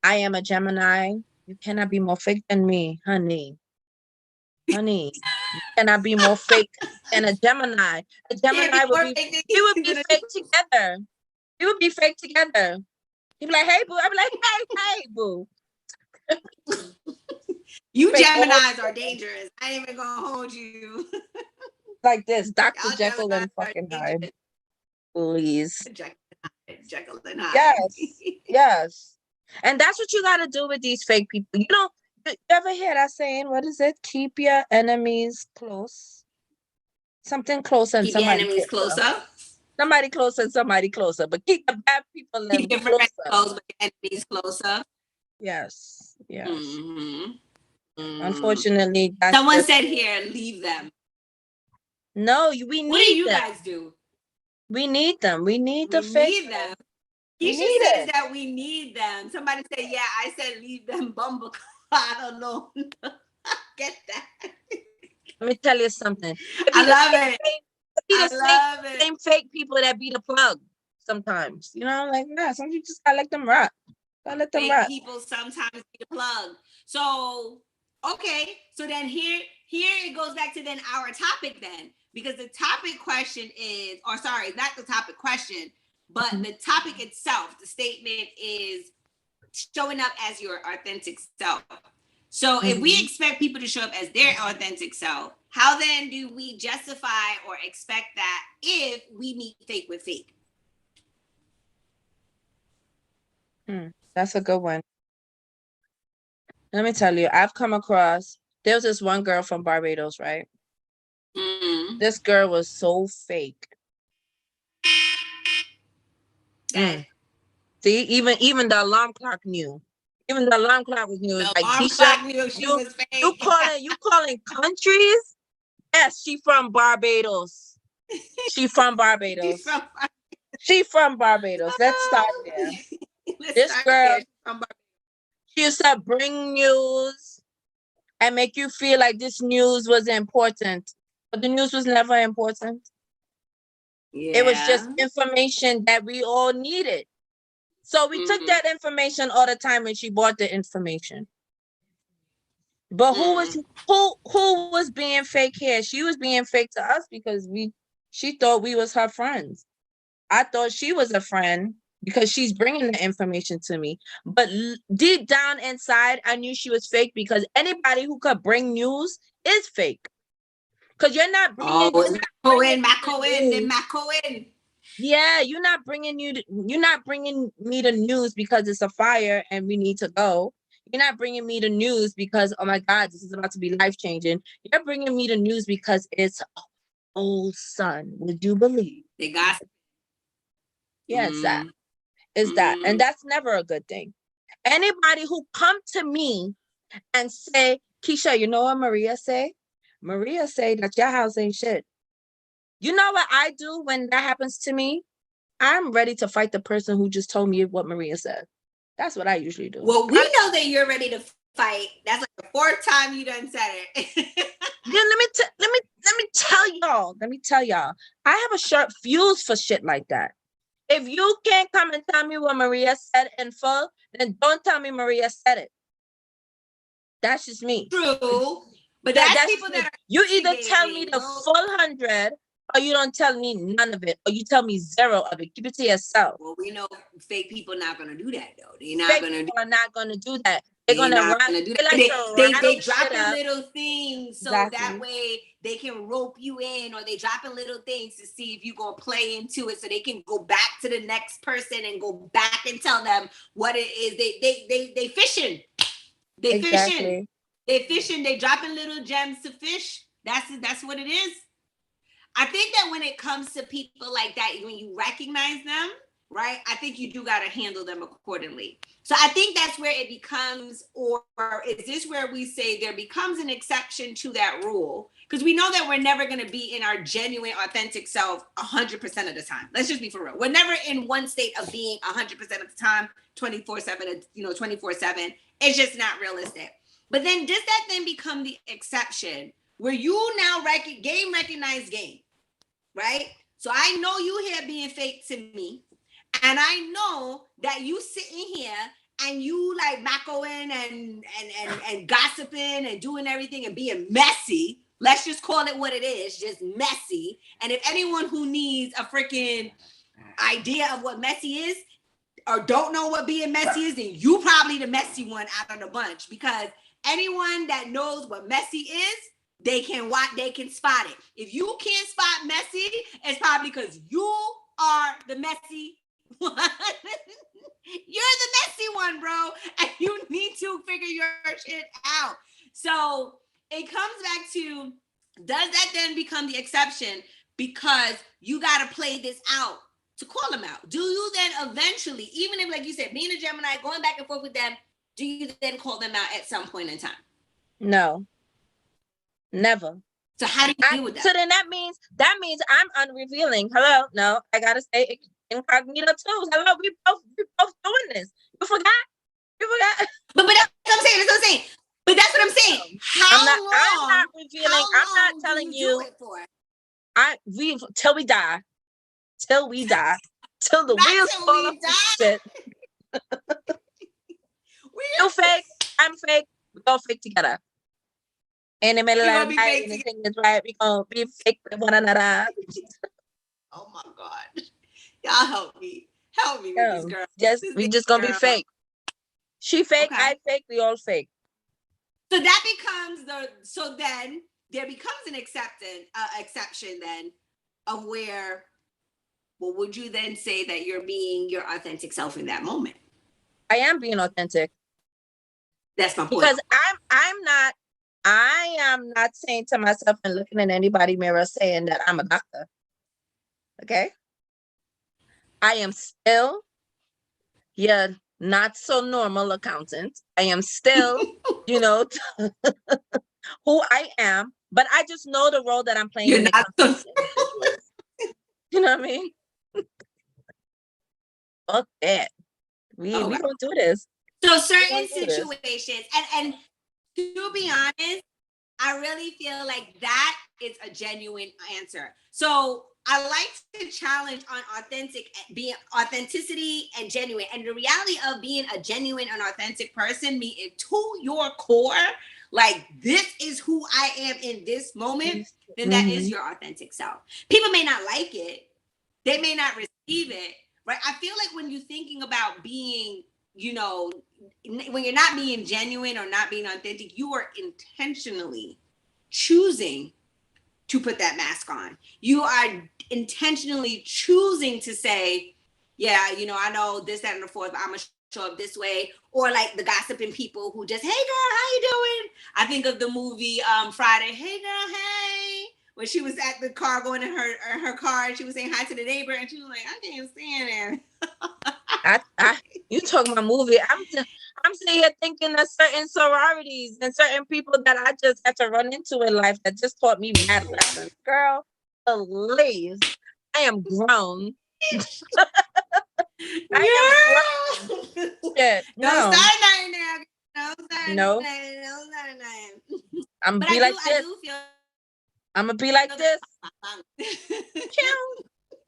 I am a Gemini. You cannot be more fake than me, honey. Honey, you cannot be more fake than a Gemini. A Gemini would be, we would be fake together. We would be fake together. He'd be like, hey, boo. I'd be like, hey, boo. You Geminis are dangerous. I ain't even gonna hold you. Like this, Dr. Y'all Jekyll and Geminis are fucking Hyde. dangerous. Please. Jekyll and Hyde. Yes. Yes. And that's what you got to do with these fake people. You know, you ever hear that saying? What is it? Keep your enemies close. Something close and Keep your somebody enemies closer. closer. Somebody closer and somebody closer. But keep the bad people Keep your friends close, but your enemies closer. Yes. Yes. Mm-hmm. Unfortunately, that's someone said here, leave them. No, we need What do you them. guys do? We need them. We need the fake. Need them. We Keisha need says it. that we need them. Somebody said, yeah, I said leave them bumbleclad alone. Get that. Let me tell you something. I love it. I love it. Same fake people that be the plug sometimes. You know, like, nah, sometimes you just gotta let them rock. Gotta let them fake rock. People sometimes be the plug. So, okay. So then here it goes back to then our topic then. Because the topic question is, or sorry, not the topic question, but the topic itself, the statement is showing up as your authentic self. So if we expect people to show up as their authentic self, how then do we justify or expect that if we meet fake with fake? That's a good one. Let me tell you, I've come across, there was this one girl from Barbados, right? This girl was so fake. See, even the alarm clock knew. Even the alarm clock was new. Like, Keisha, knew she was fake. you calling countries? Yes, she from Barbados. She from Barbados. She from Barbados. Let's start there. This girl, she used to bring news and make you feel like this news was important. But the news was never important. Yeah. It was just information that we all needed. So we took that information all the time when she bought the information. But who was being fake here? She was being fake to us because she thought we was her friends. I thought she was a friend because she's bringing the information to me. But deep down inside, I knew she was fake because anybody who could bring news is fake. Because you're not bringing. Yeah, you're not bringing me the news because it's a fire and we need to go. You're not bringing me the news because, oh my God, this is about to be life-changing. You're bringing me the news because it's old son. Would you believe? They got. Yeah, it's that. It's that. And that's never a good thing. Anybody who come to me and say, Keisha, you know what Maria say? Maria say that your house ain't shit. You know what I do when that happens to me? I'm ready to fight the person who just told me what Maria said. That's what I usually do. Well, we know that you're ready to fight. That's like the fourth time you done said it. Yeah, let me tell y'all. I have a sharp fuse for shit like that. If you can't come and tell me what Maria said in full, then don't tell me Maria said it. That's just me. True. But that's people that are you either tell me the full 100 or you don't tell me none of it, or you tell me 0 of it. Keep it to yourself. Well, we know fake people not gonna do that though. They're not gonna do that. They're gonna do that. They dropping little things so that way they can rope you in, or they dropping little things to see if you gonna play into it, so they can go back to the next person and go back and tell them what it is. They fishing. They fishing. They fishing. They dropping little gems to fish. That's what it is. I think that when it comes to people like that, when you recognize them, right? I think you do got to handle them accordingly. So I think that's where it becomes, or is this where we say there becomes an exception to that rule? Because we know that we're never going to be in our genuine, authentic self 100% of the time. Let's just be for real. We're never in one state of being 100% of the time, 24/7, 24/7. It's just not realistic. But then does that then become the exception where you now recognize game, right? So I know you here being fake to me. And I know that you sitting here and you like mackoing and gossiping and doing everything and being messy. Let's just call it what it is, just messy. And if anyone who needs a freaking idea of what messy is or don't know what being messy is, then you probably the messy one out of the bunch, because anyone that knows what messy is, they can spot it. If you can't spot messy, it's probably because you are the messy one. You're the messy one, bro, and you need to figure your shit out. So it comes back to, does that then become the exception because you got to play this out to call them out? Do you then eventually, even if, like you said, being a Gemini, going back and forth with them, do you then call them out at some point in time? No, never. So how do you deal with that? So then that means I'm unrevealing. Hello, no, I gotta stay incognito too. Hello, we both doing this. You forgot? But that's what I'm saying. That's what I'm saying. But that's what I'm saying. I'm not revealing. I'm not telling you. Till we die. Till the wheels fall off the shit. You fake. I'm fake. We all fake together. In the middle of the night, anything is right. We gonna be fake with one another. Oh my God. Y'all help me. Help me with this girl. We just gonna be fake. She fake, okay. I fake, we all fake. So that becomes so then there becomes an exception then of where, well, would you then say that you're being your authentic self in that moment? I am being authentic. That's my point. Because I am not saying to myself and looking in anybody's mirror saying that I'm a doctor. Okay? I am still your not so normal accountant. I am still, who I am, but I just know the role that I'm playing. You're not so you know what I mean? Fuck that. We gonna do this. So certain situations, and to be honest, I really feel like that is a genuine answer. So I like to challenge on being authenticity and genuine. And the reality of being a genuine and authentic person, meaning to your core, like this is who I am in this moment, then that is your authentic self. People may not like it. They may not receive it, right? I feel like when you're thinking about being, when you're not being genuine or not being authentic, you are intentionally choosing to put that mask on. You are intentionally choosing to say, yeah, I know this, that, and the fourth, but I'm gonna show up this way. Or like the gossiping people who just, hey girl, how you doing? I think of the movie Friday, hey girl, hey. When she was at the car going in her car and she was saying hi to the neighbor and she was like, I can't stand it. You talking about movie. I'm sitting here thinking of certain sororities and certain people that I just had to run into in life that just taught me mad lessons. Girl, please. I am grown. I am grown. Shit, no. Don't start nothing now. No. I'm gonna be like this. I'm gonna be like this.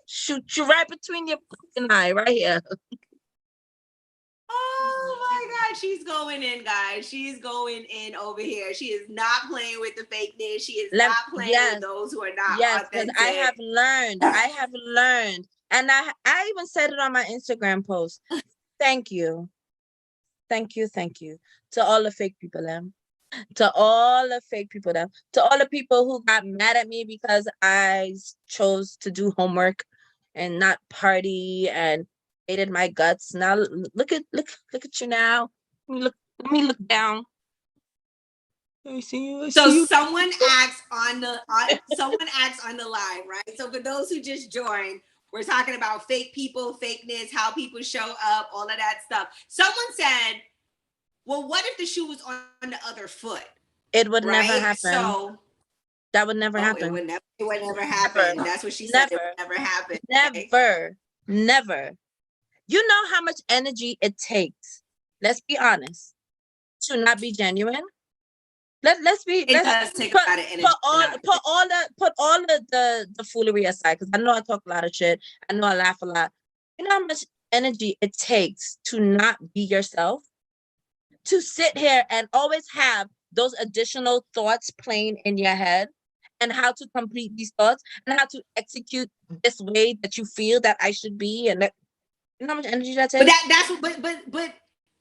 Shoot you right between your fucking eye, right here. Oh my God, she's going in, guys. She's going in over here. She is not playing with the fakeness. She is not playing with those who are not authentic. I have learned. And I even said it on my Instagram post. Thank you. To all the fake people, to all the fake people, to all the people who got mad at me because I chose to do homework and not party and hated my guts. Now look at you now. Let me look down. Let me see you. Someone asks on the live, right? So for those who just joined, We're talking about fake people, fakeness, how people show up, all of that stuff. Someone said, well, what if the shoe was on the other foot? It would never happen. So that would never happen. It would never happen. Never. That's what she said. It would never happen. Never. You know how much energy it takes, let's be honest, to not be genuine. Let's be. It does take a lot of energy. Put all the foolery aside, because I know I talk a lot of shit. I know I laugh a lot. You know how much energy it takes to not be yourself, to sit here and always have those additional thoughts playing in your head, and how to complete these thoughts, and how to execute this way that you feel that I should be, and that, you know how much energy that takes.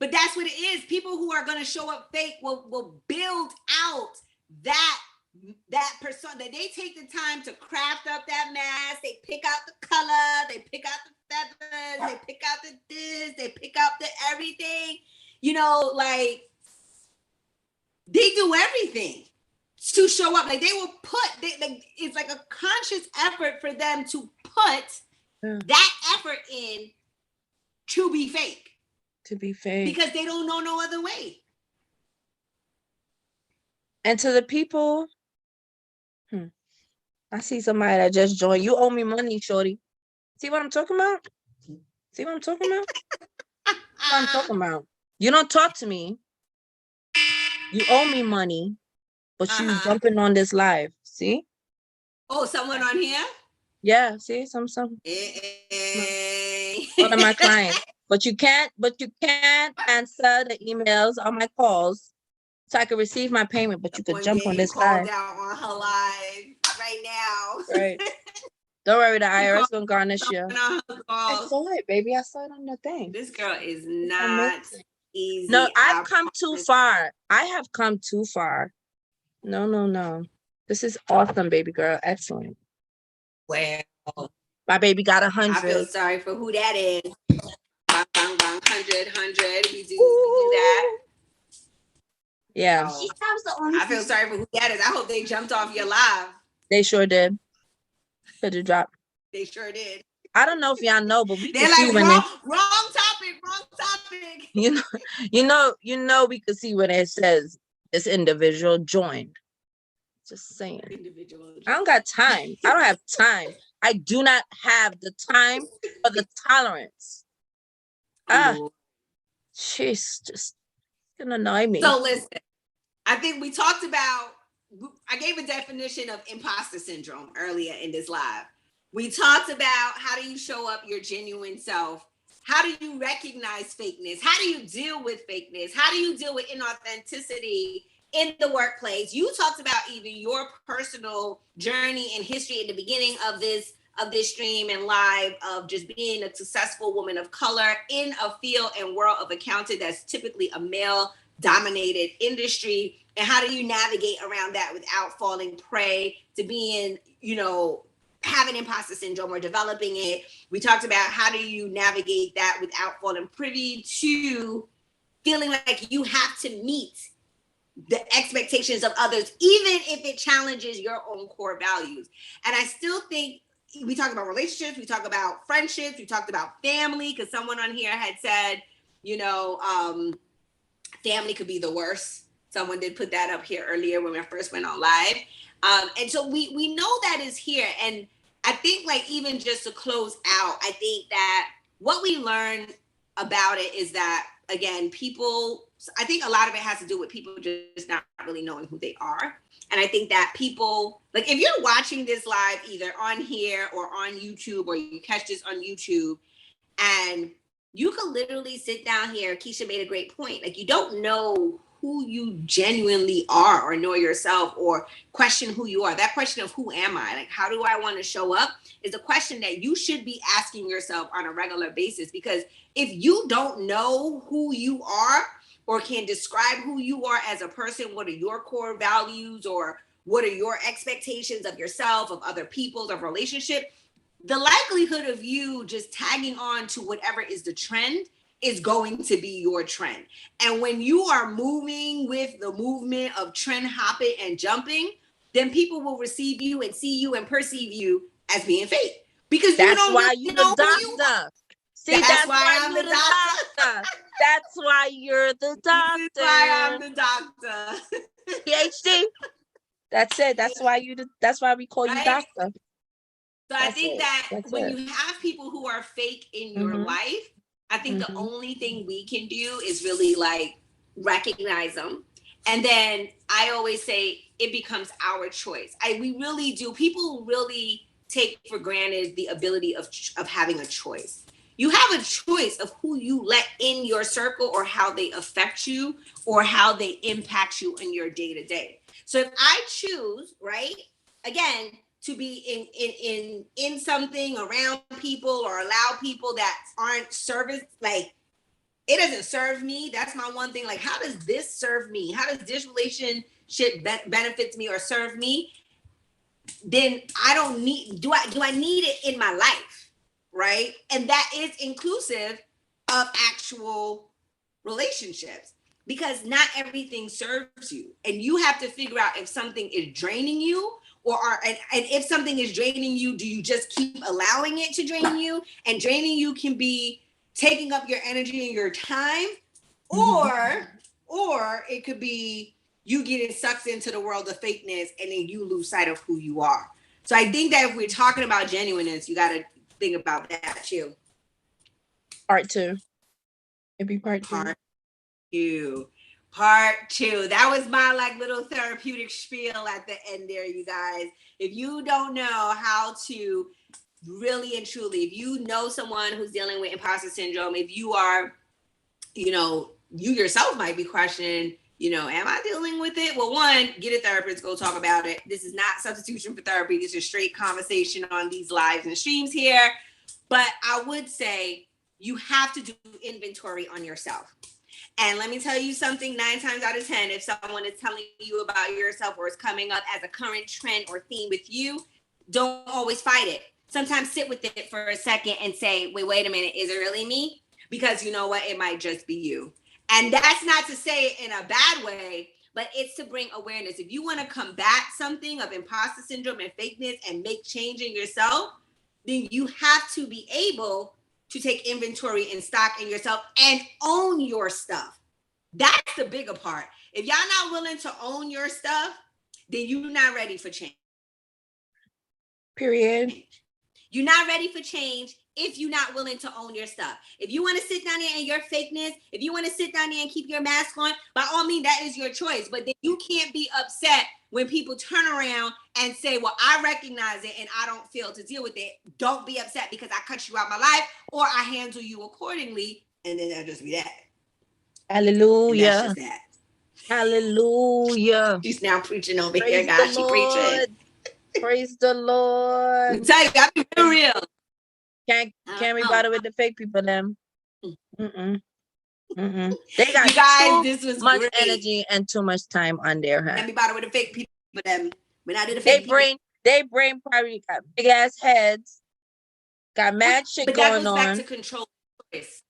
But that's what it is. People who are going to show up fake will build out that persona. That they take the time to craft up that mask. They pick out the color. They pick out the feathers. They pick out the this. They pick out the everything. You know, like they do everything to show up. Like they will it's like a conscious effort for them to put that effort in to be fake. To be fake. Because they don't know no other way. And to the people, I see somebody that just joined. You owe me money, shorty. See what I'm talking about? See what I'm talking about? What I'm talking about. You don't talk to me. You owe me money, but you jumping on this live. See? Oh, someone on here? Yeah, see, some. One of my clients. But you can't answer the emails on my calls so I can receive my payment, but you could jump on this live. Out on her live right now. Right. Don't worry, the IRS gonna garnish you. I saw it, baby. I saw it on the thing. This girl is not easy. No, I've come too far. I have come too far. No. This is awesome, baby girl. Excellent. Well, my baby got 100. I feel sorry for who that is. 100. We do that. Yeah. So, I feel sorry for who that is. I hope they jumped off your live. They sure did. Could you drop? They sure did. I don't know if y'all know, but we they're can see when wrong topic. You know, we could see when it says this individual joined. Just saying. I don't got time. I don't have time. I do not have the time or the tolerance. She's just gonna annoy me. So listen, I think we talked about, I gave a definition of imposter syndrome earlier in this live. We talked about how do you show up your genuine self? How do you recognize fakeness? How do you deal with fakeness? How do you deal with inauthenticity in the workplace? You talked about even your personal journey and history at the beginning of this stream and live, of just being a successful woman of color in a field and world of accounting that's typically a male dominated industry. And how do you navigate around that without falling prey to being, having imposter syndrome or developing it? We talked about how do you navigate that without falling privy to feeling like you have to meet the expectations of others, even if it challenges your own core values. And I still think we talked about relationships, we talked about friendships, we talked about family, because someone on here had said, family could be the worst. Someone did put that up here earlier when I first went on live. And so we know that is here. And I think, like, even just to close out, I think that what we learn about it is that, again, I think a lot of it has to do with people just not really knowing who they are. And I think that people, like, if you're watching this live either on here or on YouTube, or you catch this on YouTube, and you could literally sit down here, Keisha made a great point. Like, you don't know who you genuinely are, or know yourself, or question who you are. That question of who am I? Like, how do I want to show up is a question that you should be asking yourself on a regular basis. Because if you don't know who you are, or can describe who you are as a person, what are your core values, or what are your expectations of yourself, of other people, of relationship, the likelihood of you just tagging on to whatever is the trend is going to be your trend. And when you are moving with the movement of trend hopping and jumping, then people will receive you and see you and perceive you as being fake. Because that's you why really you know the who you are. doctor. See, that's why I'm you're the the doctor. doctor. That's why you're the doctor. This is why I'm the doctor. PhD. That's it. That's why that's why we call you Right? doctor. So I think that when it. you have people who are fake in your Mhm. life, I think the Mhm. only thing we can do is really like recognize them. And then I always say it becomes our choice. We really do. People really take for granted the ability of having a choice. You have a choice of who you let in your circle or how they affect you or how they impact you in your day to day. So if I choose, right, again, to be in something around people or allow people that aren't service, like it doesn't serve me. That's my one thing. Like, how does this serve me? How does this relationship benefits me or serve me? Then I don't need, do I need it in my life? Right. And that is inclusive of actual relationships, because not everything serves you. And you have to figure out if something is draining you and if something is draining you, do you just keep allowing it to drain you? And draining you can be taking up your energy and your time, or it could be you getting sucked into the world of fakeness and then you lose sight of who you are. So I think that if we're talking about genuineness, you got to think about that too. Part 2. It'd be part 2. Part two. That was my like little therapeutic spiel at the end there, you guys. If you don't know how to really and truly, if you know someone who's dealing with imposter syndrome, if you are, you yourself might be questioning, am I dealing with it? Well, one, get a therapist, go talk about it. This is not substitution for therapy. This is straight conversation on these lives and streams here. But I would say you have to do inventory on yourself. And let me tell you something, 9 times out of 10, if someone is telling you about yourself or is coming up as a current trend or theme with you, don't always fight it. Sometimes sit with it for a second and say, wait a minute, is it really me? Because you know what? It might just be you. And that's not to say it in a bad way, but it's to bring awareness. If you want to combat something of imposter syndrome and fakeness and make change in yourself, then you have to be able to take inventory and stock in yourself and own your stuff. That's the bigger part. If y'all not willing to own your stuff, then you're not ready for change. Period. You're not ready for change if you're not willing to own your stuff. If you want to sit down there in your fakeness, if you want to sit down there and keep your mask on, by all means, that is your choice. But then you can't be upset when people turn around and say, well, I recognize it and I don't feel to deal with it. Don't be upset because I cut you out of my life or I handle you accordingly. And then that'll just be that. Hallelujah. And that's just that. Hallelujah. She's now preaching over here, guys. She preaching. Praise the Lord. I'm telling you, I'll be real. Can't be bothered with the fake people, them. They got you guys, too this was much great. energy and too much time on their hands. Can't be bothered with the fake people, them. When I did the fake they brain probably got big ass heads, got mad shit but going on. But that goes back to control choice.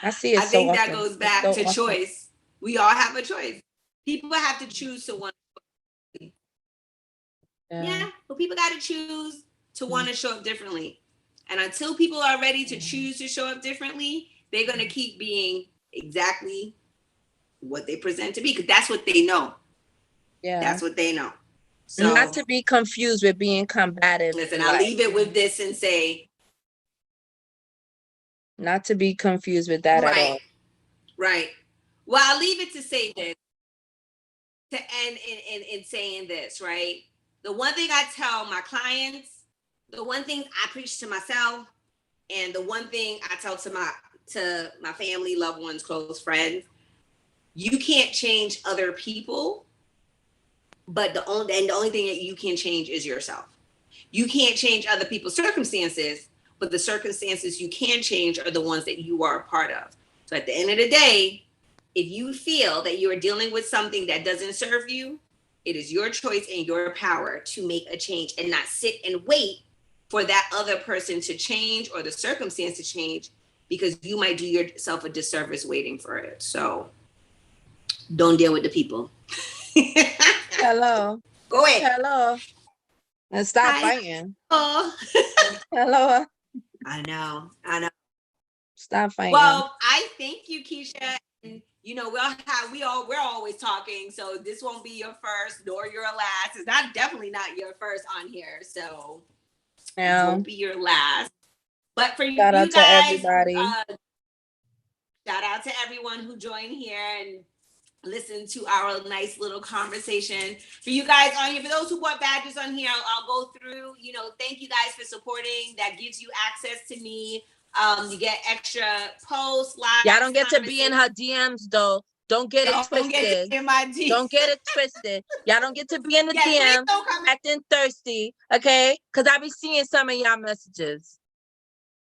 I see it. I think that goes back to choice. We all have a choice. People have to choose to want. Yeah, but people got to choose to want to show up differently. And until people are ready to choose to show up differently, they're going to keep being exactly what they present to be, because that's what they know. Yeah, that's what they know. So not to be confused with being combative. Listen, I'll leave it with this and say, not to be confused with that at all. Right. Well, I'll leave it to say this, to end in saying this, right? The one thing I tell my clients, the one thing I preach to myself, and the one thing I tell to my family, loved ones, close friends, you can't change other people, but the only thing that you can change is yourself. You can't change other people's circumstances, but the circumstances you can change are the ones that you are a part of. So at the end of the day, if you feel that you are dealing with something that doesn't serve you, it is your choice and your power to make a change and not sit and wait for that other person to change or the circumstance to change, because you might do yourself a disservice waiting for it. So don't deal with the people. Hello. Go ahead. Hello. And stop Hi. fighting. Oh. Hello. I know. Stop fighting. Well, I thank you, Keisha. And you know, we're always talking, so this won't be your first nor your last. It's not definitely not your first on here, so it won't be your last. But for shout out you guys, to everybody. Shout out to everyone who joined here and listen to our nice little conversation. For you guys on here, for those who bought badges on here, I'll go through. You know, thank you guys for supporting. That gives you access to me. You get extra posts, lives. Y'all don't get to be in her DMs though. Don't get it twisted. Don't get in my DMs. Don't get it twisted. Y'all don't get to be in the DM acting thirsty, okay? Because I be seeing some of y'all messages.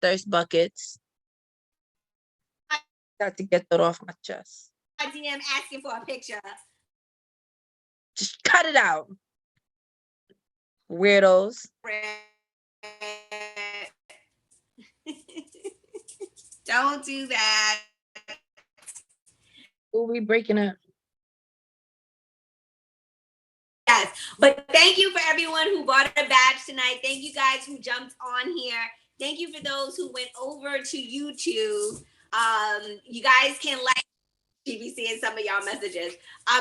Thirst buckets. Got to get that off my chest. My DM asking for a picture. Just cut it out. Weirdos. Don't do that. Who we breaking up? Yes, but thank you for everyone who bought a badge tonight. Thank you guys who jumped on here. Thank you for those who went over to YouTube. You guys can like, be seeing some of y'all messages.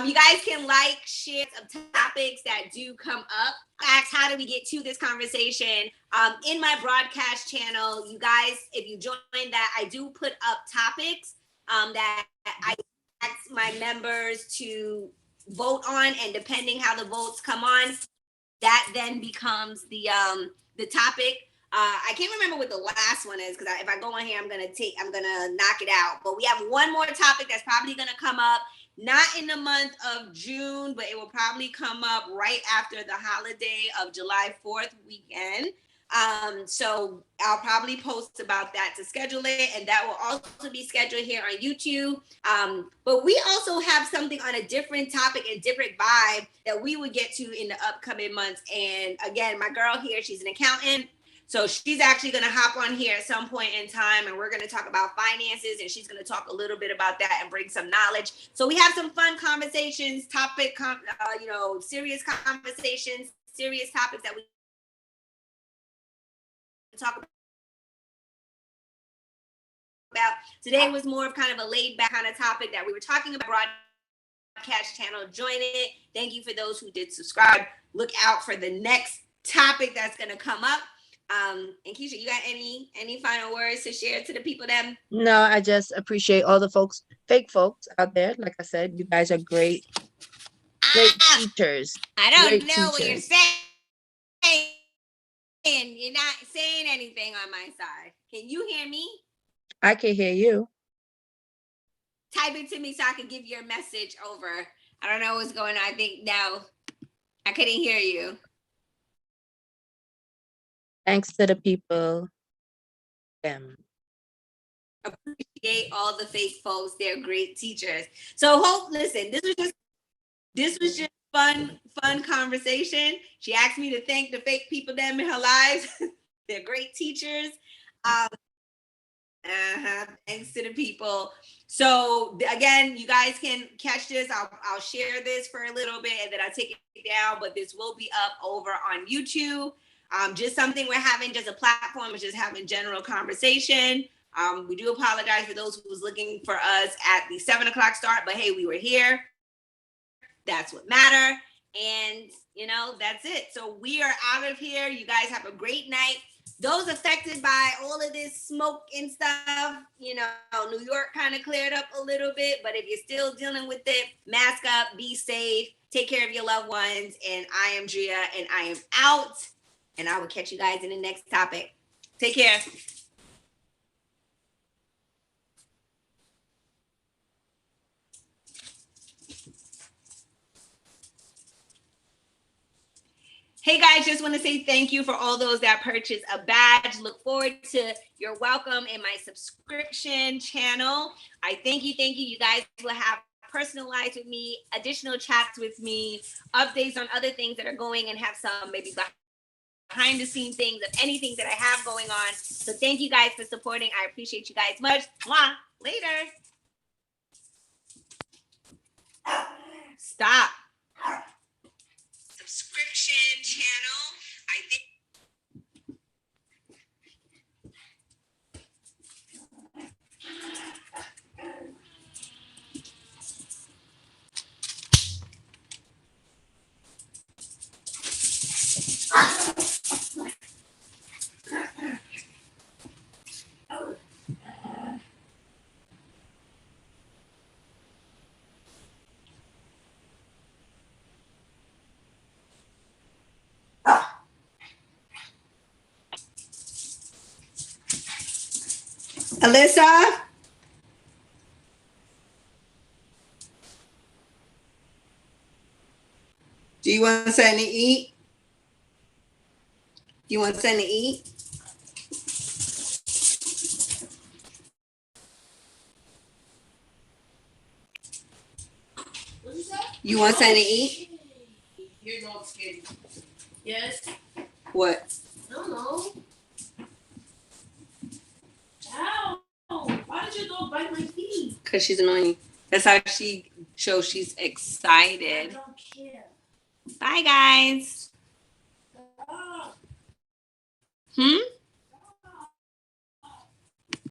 You guys can like, share some topics that do come up. Ask, how do we get to this conversation? In my broadcast channel, you guys, if you join that, I do put up topics that I ask my members to vote on, and depending how the votes come on, that then becomes the topic. I can't remember what the last one is, because if I go on here, I'm gonna knock it out. But we have one more topic that's probably gonna come up, not in the month of June, but it will probably come up right after the holiday of July 4th weekend. So I'll probably post about that to schedule it, and that will also be scheduled here on YouTube. But we also have something on a different topic and different vibe that we would get to in the upcoming months. And again, my girl here, she's an accountant. So she's actually going to hop on here at some point in time, and we're going to talk about finances, and she's going to talk a little bit about that and bring some knowledge. So we have some fun conversations, serious conversations, serious topics that we talk about. Today was more of kind of a laid back kind of topic that we were talking about. Broadcast channel, join it. Thank you for those who did subscribe. Look out for the next topic that's going to come up. And Keisha, you got any final words to share to the people then? No, I just appreciate all the folks, fake folks out there. Like I said, you guys are great teachers. I don't know what you're saying. You're not saying anything on my side. Can you hear me? I can hear you. Type it to me so I can give your message over. I don't know what's going on. I think now I couldn't hear you. Thanks to the people. Appreciate all the fake folks. They're great teachers. So listen, this was just fun conversation. She asked me to thank the fake people them in her lives. They're great teachers. Thanks to the people. So again, you guys can catch this. I'll share this for a little bit and then I'll take it down, but this will be up over on YouTube. Just something we're having, just a platform, which is having general conversation. We do apologize for those who was looking for us at the 7:00 start, but hey, we were here. That's what matter. And that's it. So we are out of here. You guys have a great night. Those affected by all of this smoke and stuff, New York kind of cleared up a little bit, but if you're still dealing with it, mask up, be safe, take care of your loved ones. And I am Drea, and I am out. And I will catch you guys in the next topic. Take care. Hey guys, just want to say thank you for all those that purchased a badge. Look forward to your welcome in my subscription channel. I thank you. You guys will have personalized with me, additional chats with me, updates on other things that are going, and have some maybe behind the scene things of anything that I have going on. So thank you guys for supporting. I appreciate you guys much. Mwah. Later. Stop. subscription channel. I think. Alyssa? Do you want something to eat? You want something to eat? You want something to eat? You're not scared. Yes. What? I don't know. Ow! Why did your dog bite my feet? Because she's annoying. That's how she shows she's excited. I don't care. Bye, guys. Ah. Hmm?